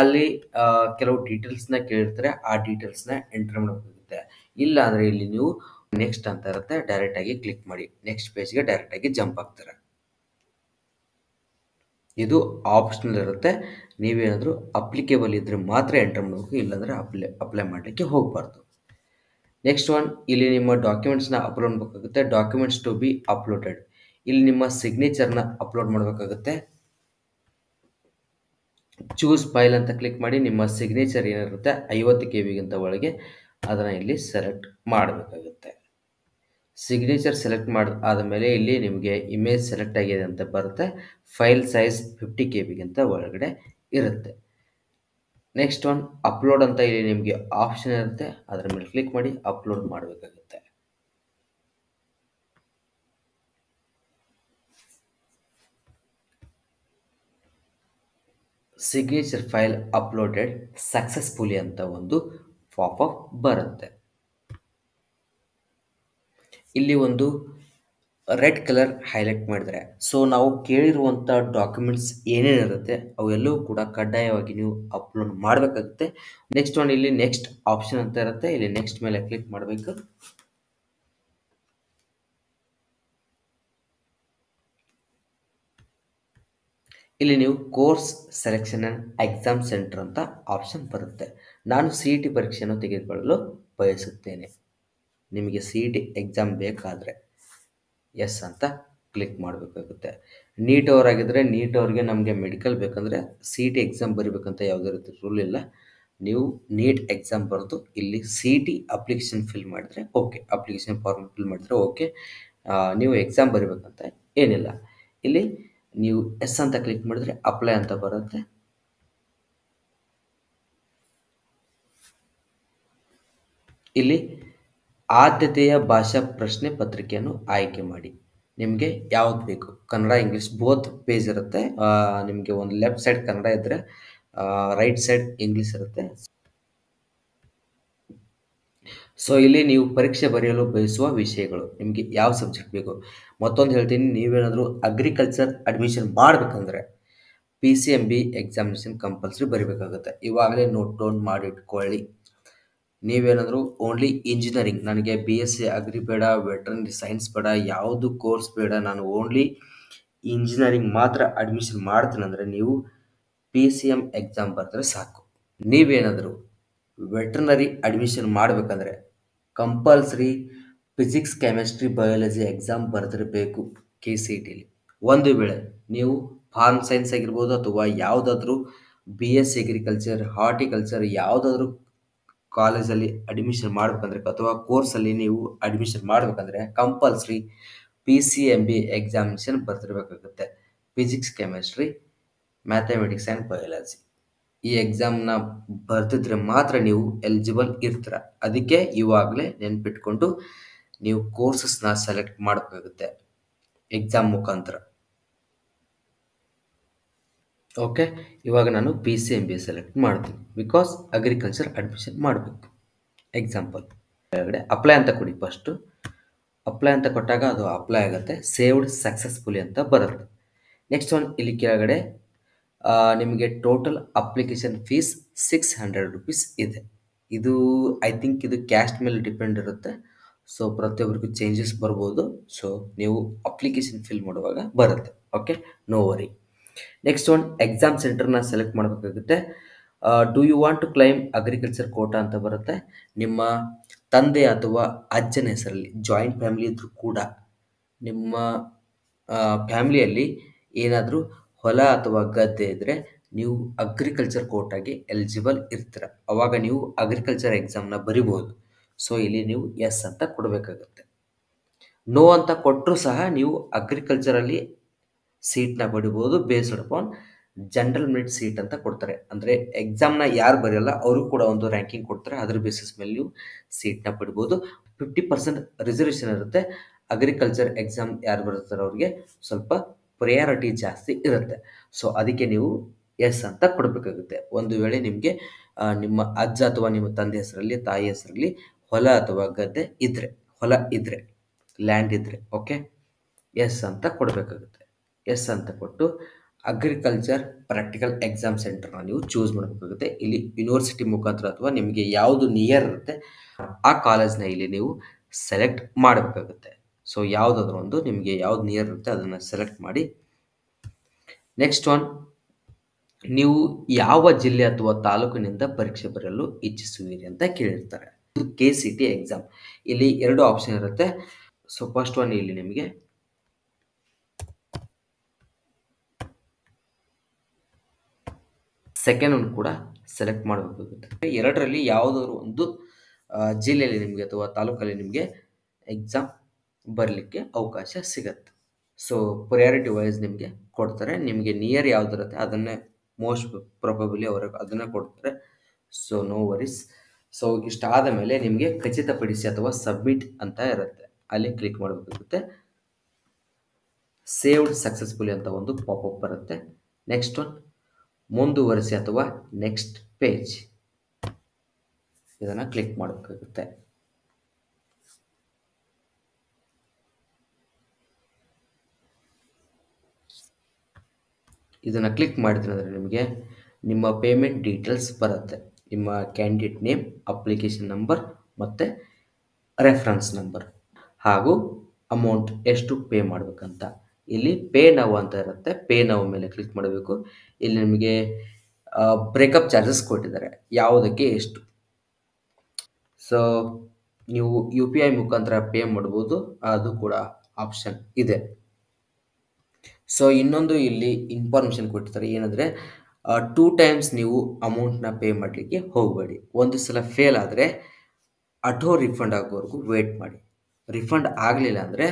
ಅಲ್ಲಿ ಕೆಲವು ಡೀಟೇಲ್ಸ್ನ ಕೇಳಿರ್ತಾರೆ, ಆ ಡೀಟೇಲ್ಸ್ನ ಎಂಟರ್ ಮಾಡಬೇಕಾಗುತ್ತೆ. ಇಲ್ಲ ಅಂದರೆ ಇಲ್ಲಿ ನೀವು ನೆಕ್ಸ್ಟ್ ಅಂತ ಇರುತ್ತೆ, ಡೈರೆಕ್ಟಾಗಿ ಕ್ಲಿಕ್ ಮಾಡಿ ನೆಕ್ಸ್ಟ್ ಪೇಜ್ಗೆ ಡೈರೆಕ್ಟಾಗಿ ಜಂಪ್ ಆಗ್ತಾರೆ. ಇದು ಆಪ್ಷನಲ್ ಇರುತ್ತೆ. ನೀವೇನಾದರೂ ಅಪ್ಲಿಕೇಬಲ್ ಇದ್ದರೆ ಮಾತ್ರ ಎಂಟರ್ ಮಾಡಬೇಕು, ಇಲ್ಲಾಂದರೆ ಅಪ್ಲೈ ಮಾಡಲಿಕ್ಕೆ ಹೋಗಬಾರ್ದು. ನೆಕ್ಸ್ಟ್ ಒನ್, ಇಲ್ಲಿ ನಿಮ್ಮ ಡಾಕ್ಯುಮೆಂಟ್ಸ್ನ ಅಪ್ಲೋಡ್ ಮಾಡಬೇಕಾಗುತ್ತೆ. ಡಾಕ್ಯುಮೆಂಟ್ಸ್ ಟು ಬಿ ಅಪ್ಲೋಡೆಡ್, ಇಲ್ಲಿ ನಿಮ್ಮ ಸಿಗ್ನೇಚರ್ನ ಅಪ್ಲೋಡ್ ಮಾಡಬೇಕಾಗುತ್ತೆ. ಚೂಸ್ ಫೈಲ್ ಅಂತ ಕ್ಲಿಕ್ ಮಾಡಿ ನಿಮ್ಮ ಸಿಗ್ನೇಚರ್ ಏನಿರುತ್ತೆ 50 KB ಒಳಗೆ ಅದನ್ನು ಇಲ್ಲಿ ಸೆಲೆಕ್ಟ್ ಮಾಡಬೇಕಾಗುತ್ತೆ. ಸಿಗ್ನೇಚರ್ ಸೆಲೆಕ್ಟ್ ಆದಮೇಲೆ ಇಲ್ಲಿ ನಿಮಗೆ ಇಮೇಜ್ ಸೆಲೆಕ್ಟ್ ಆಗಿದೆ ಅಂತ ಬರುತ್ತೆ. ಫೈಲ್ ಸೈಜ್ 50 KB ಒಳಗಡೆ ಇರುತ್ತೆ. ನೆಕ್ಸ್ಟ್ ಒನ್ ಅಪ್ಲೋಡ್ ಅಂತ ಇಲ್ಲಿ ನಿಮಗೆ ಆಪ್ಷನ್ ಇರುತ್ತೆ, ಅದರ ಮೇಲೆ ಕ್ಲಿಕ್ ಮಾಡಿ ಅಪ್ಲೋಡ್ ಮಾಡಬೇಕಾಗುತ್ತೆ. ಸಿಗ್ನೇಚರ್ ಫೈಲ್ ಅಪ್ಲೋಡೆಡ್ ಸಕ್ಸಸ್ಫುಲಿ ಅಂತ ಒಂದು ಪಾಪಪ್ ಬರುತ್ತೆ. ಇಲ್ಲಿ ಒಂದು ರೆಡ್ ಕಲರ್ ಹೈಲೈಟ್ ಮಾಡಿದರೆ, ಸೊ ನಾವು ಕೇಳಿರುವಂಥ ಡಾಕ್ಯುಮೆಂಟ್ಸ್ ಏನೇನಿರುತ್ತೆ ಅವೆಲ್ಲವೂ ಕೂಡ ಕಡ್ಡಾಯವಾಗಿ ನೀವು ಅಪ್ಲೋಡ್ ಮಾಡಬೇಕಾಗುತ್ತೆ. ನೆಕ್ಸ್ಟ್ ಒನ್ ಇಲ್ಲಿ ನೆಕ್ಸ್ಟ್ ಆಪ್ಷನ್ ಅಂತ ಇರುತ್ತೆ, ಇಲ್ಲಿ ನೆಕ್ಸ್ಟ್ ಮೇಲೆ ಕ್ಲಿಕ್ ಮಾಡಬೇಕು. ಇಲ್ಲಿ ನೀವು course selection and exam centre ಅಂತ ಆಪ್ಷನ್ ಬರುತ್ತೆ. ನಾನು CET ಪರೀಕ್ಷೆಯನ್ನು ತೆಗೆದುಕೊಳ್ಳಲು ಬಯಸುತ್ತೇನೆ. ನಿಮಗೆ CET ಎಕ್ಸಾಮ್ ಬೇಕಾದರೆ ಎಸ್ ಅಂತ ಕ್ಲಿಕ್ ಮಾಡಬೇಕಾಗುತ್ತೆ. ನೀಟ್ ಅವರಾಗಿದ್ದರೆ ನೀಟ್ ಅವ್ರಿಗೆ ನಮಗೆ ಮೆಡಿಕಲ್ ಬೇಕಂದರೆ CET ಎಕ್ಸಾಮ್ ಬರೀಬೇಕಂತ ಯಾವುದೇ ರೀತಿ ರೂಲ್ ಇಲ್ಲ. ನೀವು ನೀಟ್ ಎಕ್ಸಾಮ್ ಬರೆದು ಇಲ್ಲಿ CET ಅಪ್ಲಿಕೇಶನ್ ಫಿಲ್ ಮಾಡಿದ್ರೆ ಓಕೆ, ಅಪ್ಲಿಕೇಶನ್ ಫಾರ್ಮ್ ಫಿಲ್ ಮಾಡಿದ್ರೆ ಓಕೆ, ನೀವು ಎಕ್ಸಾಮ್ ಬರೀಬೇಕಂತ ಏನಿಲ್ಲ. ಇಲ್ಲಿ ನೀವು ಎಸ್ ಅಂತ ಕ್ಲಿಕ್ ಮಾಡಿದ್ರೆ ಅಪ್ಲೈ ಅಂತ ಬರುತ್ತೆ. ಇಲ್ಲಿ ಆದ್ಯತೆಯ ಭಾಷಾ ಪ್ರಶ್ನೆ ಪತ್ರಿಕೆಯನ್ನು ಆಯ್ಕೆ ಮಾಡಿ. ನಿಮಗೆ ಯಾವ್ದು ಬೇಕು, ಕನ್ನಡ ಇಂಗ್ಲೀಷ್ ಬೋತ್ ಪೇಜ್ ಇರುತ್ತೆ. ನಿಮಗೆ ಒಂದು ಲೆಫ್ಟ್ ಸೈಡ್ ಕನ್ನಡ ಇದ್ದರೆ ರೈಟ್ ಸೈಡ್ ಇಂಗ್ಲೀಷ್ ಇರುತ್ತೆ. ಸೊ ಇಲ್ಲಿ ನೀವು ಪರೀಕ್ಷೆ ಬರೆಯಲು ಬಯಸುವ ವಿಷಯಗಳು, ನಿಮಗೆ ಯಾವ ಸಬ್ಜೆಕ್ಟ್ ಬೇಕು. ಮತ್ತೊಂದು ಹೇಳ್ತೀನಿ, ನೀವೇನಾದರೂ ಅಗ್ರಿಕಲ್ಚರ್ ಅಡ್ಮಿಷನ್ ಮಾಡಬೇಕಂದ್ರೆ PCMB ಎಕ್ಸಾಮಿನೇಷನ್ ಕಂಪಲ್ಸರಿ ಬರೀಬೇಕಾಗುತ್ತೆ. ಇವಾಗಲೇ ನೋಟ್ ಡೌನ್ ಮಾಡಿ ಇಟ್ಕೊಳ್ಳಿ. ನೀವೇನಾದರೂ ಓನ್ಲಿ ಇಂಜಿನಿಯರಿಂಗ್, ನನಗೆ BSc ಅಗ್ರಿ ಬೇಡ, ವೆಟ್ರನರಿ ಸೈನ್ಸ್ ಬೇಡ, ಯಾವುದು ಕೋರ್ಸ್ ಬೇಡ, ನಾನು ಓನ್ಲಿ ಇಂಜಿನಿಯರಿಂಗ್ ಮಾತ್ರ ಅಡ್ಮಿಷನ್ ಮಾಡ್ತೀನಂದರೆ ನೀವು PCM ಎಕ್ಸಾಮ್ ಬರೆದ್ರೆ ಸಾಕು. ನೀವೇನಾದರೂ ವೆಟ್ರನರಿ ಅಡ್ಮಿಷನ್ ಮಾಡಬೇಕಂದ್ರೆ compulsory physics, chemistry, biology exam ಬರೆದಿರಬೇಕು KCETಲಿ. ಒಂದು ವೇಳೆ ನೀವು ಫಾರ್ಮ್ ಸೈನ್ಸ್ ಆಗಿರ್ಬೋದು ಅಥವಾ ಯಾವುದಾದ್ರೂ BSc ಅಗ್ರಿಕಲ್ಚರ್, ಹಾರ್ಟಿಕಲ್ಚರ್ ಯಾವುದಾದ್ರೂ ಕಾಲೇಜಲ್ಲಿ ಅಡ್ಮಿಷನ್ ಮಾಡ್ಬೇಕಂದ್ರೆ ಅಥವಾ ಕೋರ್ಸಲ್ಲಿ ನೀವು ಅಡ್ಮಿಷನ್ ಮಾಡ್ಬೇಕಂದ್ರೆ ಕಂಪಲ್ಸರಿ PCMB ಎಕ್ಸಾಮಿನೇಷನ್ ಬರ್ತಿರ್ಬೇಕಾಗುತ್ತೆ. Physics, chemistry, mathematics and biology ಈ ಎಕ್ಸಾಮ್ನ ಬರ್ತಿದ್ರೆ ಮಾತ್ರ ನೀವು ಎಲಿಜಿಬಲ್ ಇರ್ತೀರ. ಅದಕ್ಕೆ ಇವಾಗಲೇ ನೆನ್ಪಿಟ್ಕೊಂಡು ನೀವು ಕೋರ್ಸಸ್ನ ಸೆಲೆಕ್ಟ್ ಮಾಡಬೇಕಾಗುತ್ತೆ ಎಕ್ಸಾಮ್ ಮುಖಾಂತರ. ಓಕೆ, ಇವಾಗ ನಾನು PCMB ಸೆಲೆಕ್ಟ್ ಮಾಡ್ತೀನಿ ಬಿಕಾಸ್ ಅಗ್ರಿಕಲ್ಚರ್ ಅಡ್ಮಿಷನ್ ಮಾಡಬೇಕು. ಎಕ್ಸಾಂಪಲ್ ಕೆಳಗಡೆ ಅಪ್ಲೈ ಅಂತ ಕೊಡಿ. ಫಸ್ಟು ಅಪ್ಲೈ ಅಂತ ಕೊಟ್ಟಾಗ ಅದು ಅಪ್ಲೈ ಆಗುತ್ತೆ. ಸೇವ್ಡ್ ಸಕ್ಸಸ್ಫುಲಿ ಅಂತ ಬರುತ್ತೆ. ನೆಕ್ಸ್ಟ್ ಒನ್ ಇಲ್ಲಿ ಕೆಳಗಡೆ ನಿಮಗೆ ಟೋಟಲ್ ಅಪ್ಲಿಕೇಶನ್ ಫೀಸ್ 600 ರುಪೀಸ್ ಇದೆ. ಇದು ಐ ಥಿಂಕ್ ಇದು ಕ್ಯಾಸ್ಟ್ ಮೇಲೆ ಡಿಪೆಂಡ್ ಇರುತ್ತೆ. ಸೊ ಪ್ರತಿಯೊಬ್ಬರಿಗೂ ಚೇಂಜಸ್ ಬರ್ಬೋದು. ಸೊ ನೀವು ಅಪ್ಲಿಕೇಶನ್ ಫಿಲ್ ಮಾಡುವಾಗ ಬರುತ್ತೆ. Okay, no worry. Next one exam ಸೆಂಟರ್ನ ಸೆಲೆಕ್ಟ್ ಮಾಡಬೇಕಾಗುತ್ತೆ. Do you want to claim agriculture quota ಅಂತ ಬರುತ್ತೆ. ನಿಮ್ಮ ತಂದೆ ಅಥವಾ ಅಜ್ಜನ ಹೆಸರಲ್ಲಿ ಜಾಯಿಂಟ್ ಫ್ಯಾಮಿಲಿ ಇದ್ದರೂ ಕೂಡ ನಿಮ್ಮ ಫ್ಯಾಮಿಲಿಯಲ್ಲಿ ಏನಾದರೂ ಹೊಲ ಅಥವಾ ಗದ್ದೆ ಇದ್ದರೆ ನೀವು ಅಗ್ರಿಕಲ್ಚರ್ ಕೋಟಾಗೆ ಎಲಿಜಿಬಲ್ ಇರ್ತೀರ. ಅವಾಗ ನೀವು ಅಗ್ರಿಕಲ್ಚರ್ ಎಕ್ಸಾಮ್ನ ಬರಿಬೋದು. ಸೊ ಇಲ್ಲಿ ನೀವು ಎಸ್ ಅಂತ ಕೊಡಬೇಕಾಗುತ್ತೆ. ನೋ ಅಂತ ಕೊಟ್ಟರೂ ಸಹ ನೀವು ಅಗ್ರಿಕಲ್ಚರಲ್ಲಿ ಸೀಟ್ನ ಪಡಿಬೋದು. Based upon general merit seat ಅಂತ ಕೊಡ್ತಾರೆ. ಅಂದರೆ ಎಕ್ಸಾಮ್ನ ಯಾರು ಬರೆಯಲ್ಲ ಅವ್ರಿಗೂ ಕೂಡ ಒಂದು ರ್ಯಾಂಕಿಂಗ್ ಕೊಡ್ತಾರೆ. ಅದರ ಬೇಸಿಸ್ ಮೇಲೆ ನೀವು ಸೀಟ್ನ ಪಡಿಬೋದು. 50% ರಿಸರ್ವೇಷನ್ ಇರುತ್ತೆ. ಅಗ್ರಿಕಲ್ಚರ್ ಎಕ್ಸಾಮ್ ಯಾರು ಬರೀತಾರೆ ಅವ್ರಿಗೆ ಸ್ವಲ್ಪ ಪ್ರಯಾರಿಟಿ ಜಾಸ್ತಿ ಇರುತ್ತೆ. ಸೊ ಅದಕ್ಕೆ ನೀವು ಎಸ್ ಅಂತ ಕೊಡಬೇಕಾಗುತ್ತೆ. ಒಂದು ವೇಳೆ ನಿಮಗೆ ನಿಮ್ಮ ಅಜ್ಜ ಅಥವಾ ನಿಮ್ಮ ತಂದೆ ಹೆಸರಲ್ಲಿ, ತಾಯಿ ಹೆಸರಲ್ಲಿ ಹೊಲ ಅಥವಾ ಗದ್ದೆ ಇದ್ದರೆ, ಲ್ಯಾಂಡ್ ಇದ್ದರೆ, ಓಕೆ, ಎಸ್ ಅಂತ ಕೊಡಬೇಕಾಗುತ್ತೆ. ಎಸ್ ಅಂತ ಕೊಟ್ಟು ಅಗ್ರಿಕಲ್ಚರ್ ಪ್ರಾಕ್ಟಿಕಲ್ ಎಕ್ಸಾಮ್ ಸೆಂಟರ್ನ ನೀವು ಚೂಸ್ ಮಾಡಬೇಕಾಗುತ್ತೆ. ಇಲ್ಲಿ ಯೂನಿವರ್ಸಿಟಿ ಮುಖಾಂತರ ಅಥವಾ ನಿಮಗೆ ಯಾವುದು ನಿಯರ್ ಇರುತ್ತೆ ಆ ಕಾಲೇಜ್ನ ಇಲ್ಲಿ ನೀವು ಸೆಲೆಕ್ಟ್ ಮಾಡಬೇಕಾಗುತ್ತೆ. ಸೊ ಯಾವುದಾದ್ರೂ ಒಂದು ನಿಮಗೆ ಯಾವ್ದು ನಿಯರ್ ಇರುತ್ತೆ ಅದನ್ನು ಸೆಲೆಕ್ಟ್ ಮಾಡಿ. ನೆಕ್ಸ್ಟ್ ಒನ್, ನೀವು ಯಾವ ಜಿಲ್ಲೆ ಅಥವಾ ತಾಲೂಕಿನಿಂದ ಪರೀಕ್ಷೆ ಬರೆಯಲು ಇಚ್ಛಿಸುವಿರಿ ಅಂತ ಕೇಳಿರ್ತಾರೆ. ಇದು KCT ಎಕ್ಸಾಮ್. ಇಲ್ಲಿ 2 ಆಪ್ಷನ್ ಇರುತ್ತೆ. ಸೊ ಫಸ್ಟ್ ಒನ್ ಇಲ್ಲಿ ನಿಮಗೆ ಸೆಕೆಂಡ್ ಒನ್ ಕೂಡ ಸೆಲೆಕ್ಟ್ ಮಾಡಬೇಕಾಗುತ್ತೆ. ಎರಡರಲ್ಲಿ ಯಾವುದಾದ್ರು ಒಂದು ಜಿಲ್ಲೆಯಲ್ಲಿ ನಿಮಗೆ ಅಥವಾ ತಾಲೂಕಲ್ಲಿ ನಿಮಗೆ ಎಕ್ಸಾಮ್ ಬರಲಿಕ್ಕೆ ಅವಕಾಶ ಸಿಗತ್ತೆ. ಸೊ ಪ್ರಯಾರಿಟಿ ವೈಸ್ ನಿಮಗೆ ಕೊಡ್ತಾರೆ. ನಿಮಗೆ ನಿಯರ್ ಯಾವುದಿರುತ್ತೆ ಅದನ್ನೇ ಮೋಸ್ಟ್ ಪ್ರೊಬಬಲಿ ಅವರು ಅದನ್ನೇ ಕೊಡ್ತಾರೆ. So no worries. ಸೊ ಇಷ್ಟಾದ ಮೇಲೆ ನಿಮಗೆ ಖಚಿತಪಡಿಸಿ ಅಥವಾ ಸಬ್ಮಿಟ್ ಅಂತ ಇರುತ್ತೆ. ಅಲ್ಲಿ ಕ್ಲಿಕ್ ಮಾಡಬೇಕಾಗುತ್ತೆ. ಸೇವ್ಡ್ ಸಕ್ಸಸ್ಫುಲಿ ಅಂತ ಒಂದು ಪಾಪಪ್ ಬರುತ್ತೆ. ನೆಕ್ಸ್ಟ್ ಒನ್ ಮುಂದುವರಿಸಿ ಅಥವಾ ನೆಕ್ಸ್ಟ್ ಪೇಜ್, ಇದನ್ನು ಕ್ಲಿಕ್ ಮಾಡಬೇಕಾಗುತ್ತೆ. ಇದನ್ನು ಕ್ಲಿಕ್ ಮಾಡಿದ್ರೆ ನಿಮಗೆ ನಿಮ್ಮ ಪೇಮೆಂಟ್ ಡೀಟೇಲ್ಸ್ ಬರುತ್ತೆ. ನಿಮ್ಮ ಕ್ಯಾಂಡಿಡೇಟ್ ನೇಮ್, ಅಪ್ಲಿಕೇಶನ್ ನಂಬರ್ ಮತ್ತು ರೆಫರೆನ್ಸ್ ನಂಬರ್ ಹಾಗೂ ಅಮೌಂಟ್ ಎಷ್ಟು ಪೇ ಮಾಡಬೇಕಂತ. ಇಲ್ಲಿ ಪೇ ನೌ ಅಂತ ಇರುತ್ತೆ. ಪೇ ನೌ ಮೇಲೆ ಕ್ಲಿಕ್ ಮಾಡಬೇಕು. ಇಲ್ಲಿ ನಿಮಗೆ ಬ್ರೇಕಪ್ ಚಾರ್ಜಸ್ ಕೊಟ್ಟಿದ್ದಾರೆ, ಯಾವುದಕ್ಕೆ ಎಷ್ಟು. ಸೊ ನೀವು UPI ಮುಖಾಂತರ ಪೇ ಮಾಡ್ಬೋದು, ಅದು ಕೂಡ ಆಪ್ಷನ್ ಇದೆ. ಸೊ ಇನ್ನೊಂದು ಇಲ್ಲಿ ಇನ್ಫಾರ್ಮೇಷನ್ ಕೊಟ್ಟಿರ್ತಾರೆ ಏನಂದರೆ 2 ಟೈಮ್ಸ್ ನೀವು ಅಮೌಂಟ್ನ ಪೇ ಮಾಡಲಿಕ್ಕೆ ಹೋಗಬೇಡಿ. ಒಂದು ಸಲ ಫೇಲ್ ಆದರೆ ಆಟೋ ರಿಫಂಡ್ ಆಗೋವರೆಗೂ ವೇಟ್ ಮಾಡಿ. ರಿಫಂಡ್ ಆಗಲಿಲ್ಲ ಅಂದರೆ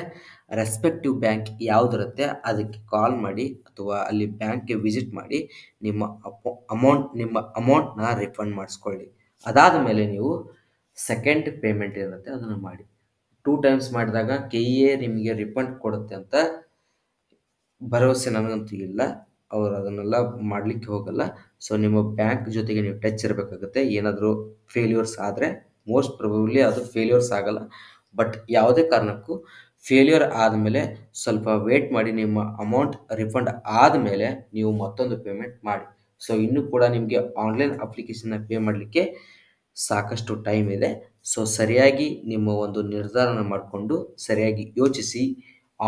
ರೆಸ್ಪೆಕ್ಟಿವ್ ಬ್ಯಾಂಕ್ ಯಾವುದಿರುತ್ತೆ ಅದಕ್ಕೆ ಕಾಲ್ ಮಾಡಿ ಅಥವಾ ಅಲ್ಲಿ ಬ್ಯಾಂಕ್ಗೆ ವಿಸಿಟ್ ಮಾಡಿ ನಿಮ್ಮ ಅಮೌಂಟ್ನ ರಿಫಂಡ್ ಮಾಡಿಸ್ಕೊಳ್ಳಿ. ಅದಾದ ಮೇಲೆ ನೀವು ಸೆಕೆಂಡ್ ಪೇಮೆಂಟ್ ಇರುತ್ತೆ ಅದನ್ನು ಮಾಡಿ. 2 ಟೈಮ್ಸ್ ಮಾಡಿದಾಗ KEA ನಿಮಗೆ ರಿಫಂಡ್ ಕೊಡುತ್ತೆ ಅಂತ ಭರವಸೆ ನನಗಂತೂ ಇಲ್ಲ. ಅವರು ಅದನ್ನೆಲ್ಲ ಮಾಡಲಿಕ್ಕೆ ಹೋಗಲ್ಲ. ಸೊ ನಿಮ್ಮ ಬ್ಯಾಂಕ್ ಜೊತೆಗೆ ನೀವು ಟಚ್ ಇರಬೇಕಾಗುತ್ತೆ. ಏನಾದರೂ ಫೇಲ್ಯೂರ್ಸ್ ಆದರೆ ಮೋಸ್ಟ್ ಪ್ರೊಬಬ್ಲಿ ಅದು ಫೇಲ್ಯೂರ್ಸ್ ಆಗಲ್ಲ, ಬಟ್ ಯಾವುದೇ ಕಾರಣಕ್ಕೂ ಫೇಲ್ಯೂರ್ ಆದಮೇಲೆ ಸ್ವಲ್ಪ ವೇಟ್ ಮಾಡಿ. ನಿಮ್ಮ ಅಮೌಂಟ್ ರಿಫಂಡ್ ಆದಮೇಲೆ ನೀವು ಮತ್ತೊಂದು ಪೇಮೆಂಟ್ ಮಾಡಿ. ಸೊ ಇನ್ನೂ ಕೂಡ ನಿಮಗೆ ಆನ್ಲೈನ್ ಅಪ್ಲಿಕೇಶನ್ನ ಪೇ ಮಾಡಲಿಕ್ಕೆ ಸಾಕಷ್ಟು ಟೈಮ್ ಇದೆ. ಸೊ ಸರಿಯಾಗಿ ನಿಮ್ಮ ಒಂದು ನಿರ್ಧಾರನ ಮಾಡಿಕೊಂಡು ಸರಿಯಾಗಿ ಯೋಚಿಸಿ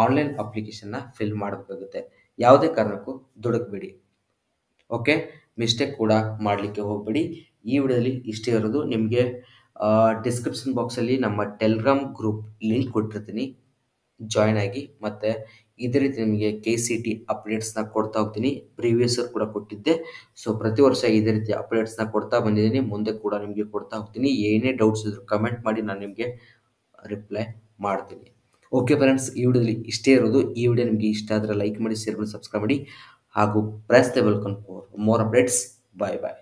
ಆನ್ಲೈನ್ ಅಪ್ಲಿಕೇಶನ್ನ ಫಿಲ್ ಮಾಡಬೇಕಾಗುತ್ತೆ. ಯಾವುದೇ ಕಾರಣಕ್ಕೂ ದುಡುಕಬೇಡಿ. ಓಕೆ, ಮಿಸ್ಟೇಕ್ ಕೂಡ ಮಾಡಲಿಕ್ಕೆ ಹೋಗಬೇಡಿ. ಈ ವಿಡಿಯೋದಲ್ಲಿ ಇಷ್ಟೇ ಇರೋದು. ನಿಮಗೆ ಡಿಸ್ಕ್ರಿಪ್ಷನ್ ಬಾಕ್ಸಲ್ಲಿ ನಮ್ಮ ಟೆಲಿಗ್ರಾಮ್ ಗ್ರೂಪ್ ಲಿಂಕ್ ಕೊಟ್ಟಿರ್ತೀನಿ. ಜಾಯ್ನ್ ಆಗಿ. ಮತ್ತು ಇದೇ ರೀತಿ ನಿಮಗೆ KCT ಅಪ್ಡೇಟ್ಸ್ನ ಕೊಡ್ತಾ ಹೋಗ್ತೀನಿ. ಪ್ರೀವಿಯಸ್ ಇಯರ್ ಕೂಡ ಕೊಟ್ಟಿದ್ದೆ. ಸೊ ಪ್ರತಿ ವರ್ಷ ಇದೇ ರೀತಿ ಅಪ್ಡೇಟ್ಸ್ನ ಕೊಡ್ತಾ ಬಂದಿದ್ದೀನಿ. ಮುಂದೆ ಕೂಡ ನಿಮಗೆ ಕೊಡ್ತಾ ಹೋಗ್ತೀನಿ. ಏನೇ ಡೌಟ್ಸ್ ಇದ್ದರೂ ಕಮೆಂಟ್ ಮಾಡಿ, ನಾನು ನಿಮಗೆ ರಿಪ್ಲೈ ಮಾಡ್ತೀನಿ. ಓಕೆ ಫ್ರೆಂಡ್ಸ್, ಈ ವಿಡಿಯೋದಲ್ಲಿ ಇಷ್ಟೇ ಇರೋದು. ಈ ವಿಡಿಯೋ ನಿಮಗೆ ಇಷ್ಟ ಆದರೆ ಲೈಕ್ ಮಾಡಿ, ಶೇರ್ ಮಾಡಿ, ಸಬ್ಸ್ಕ್ರೈಬ್ ಮಾಡಿ ಹಾಗೂ press the bell icon for more updates. Bye bye.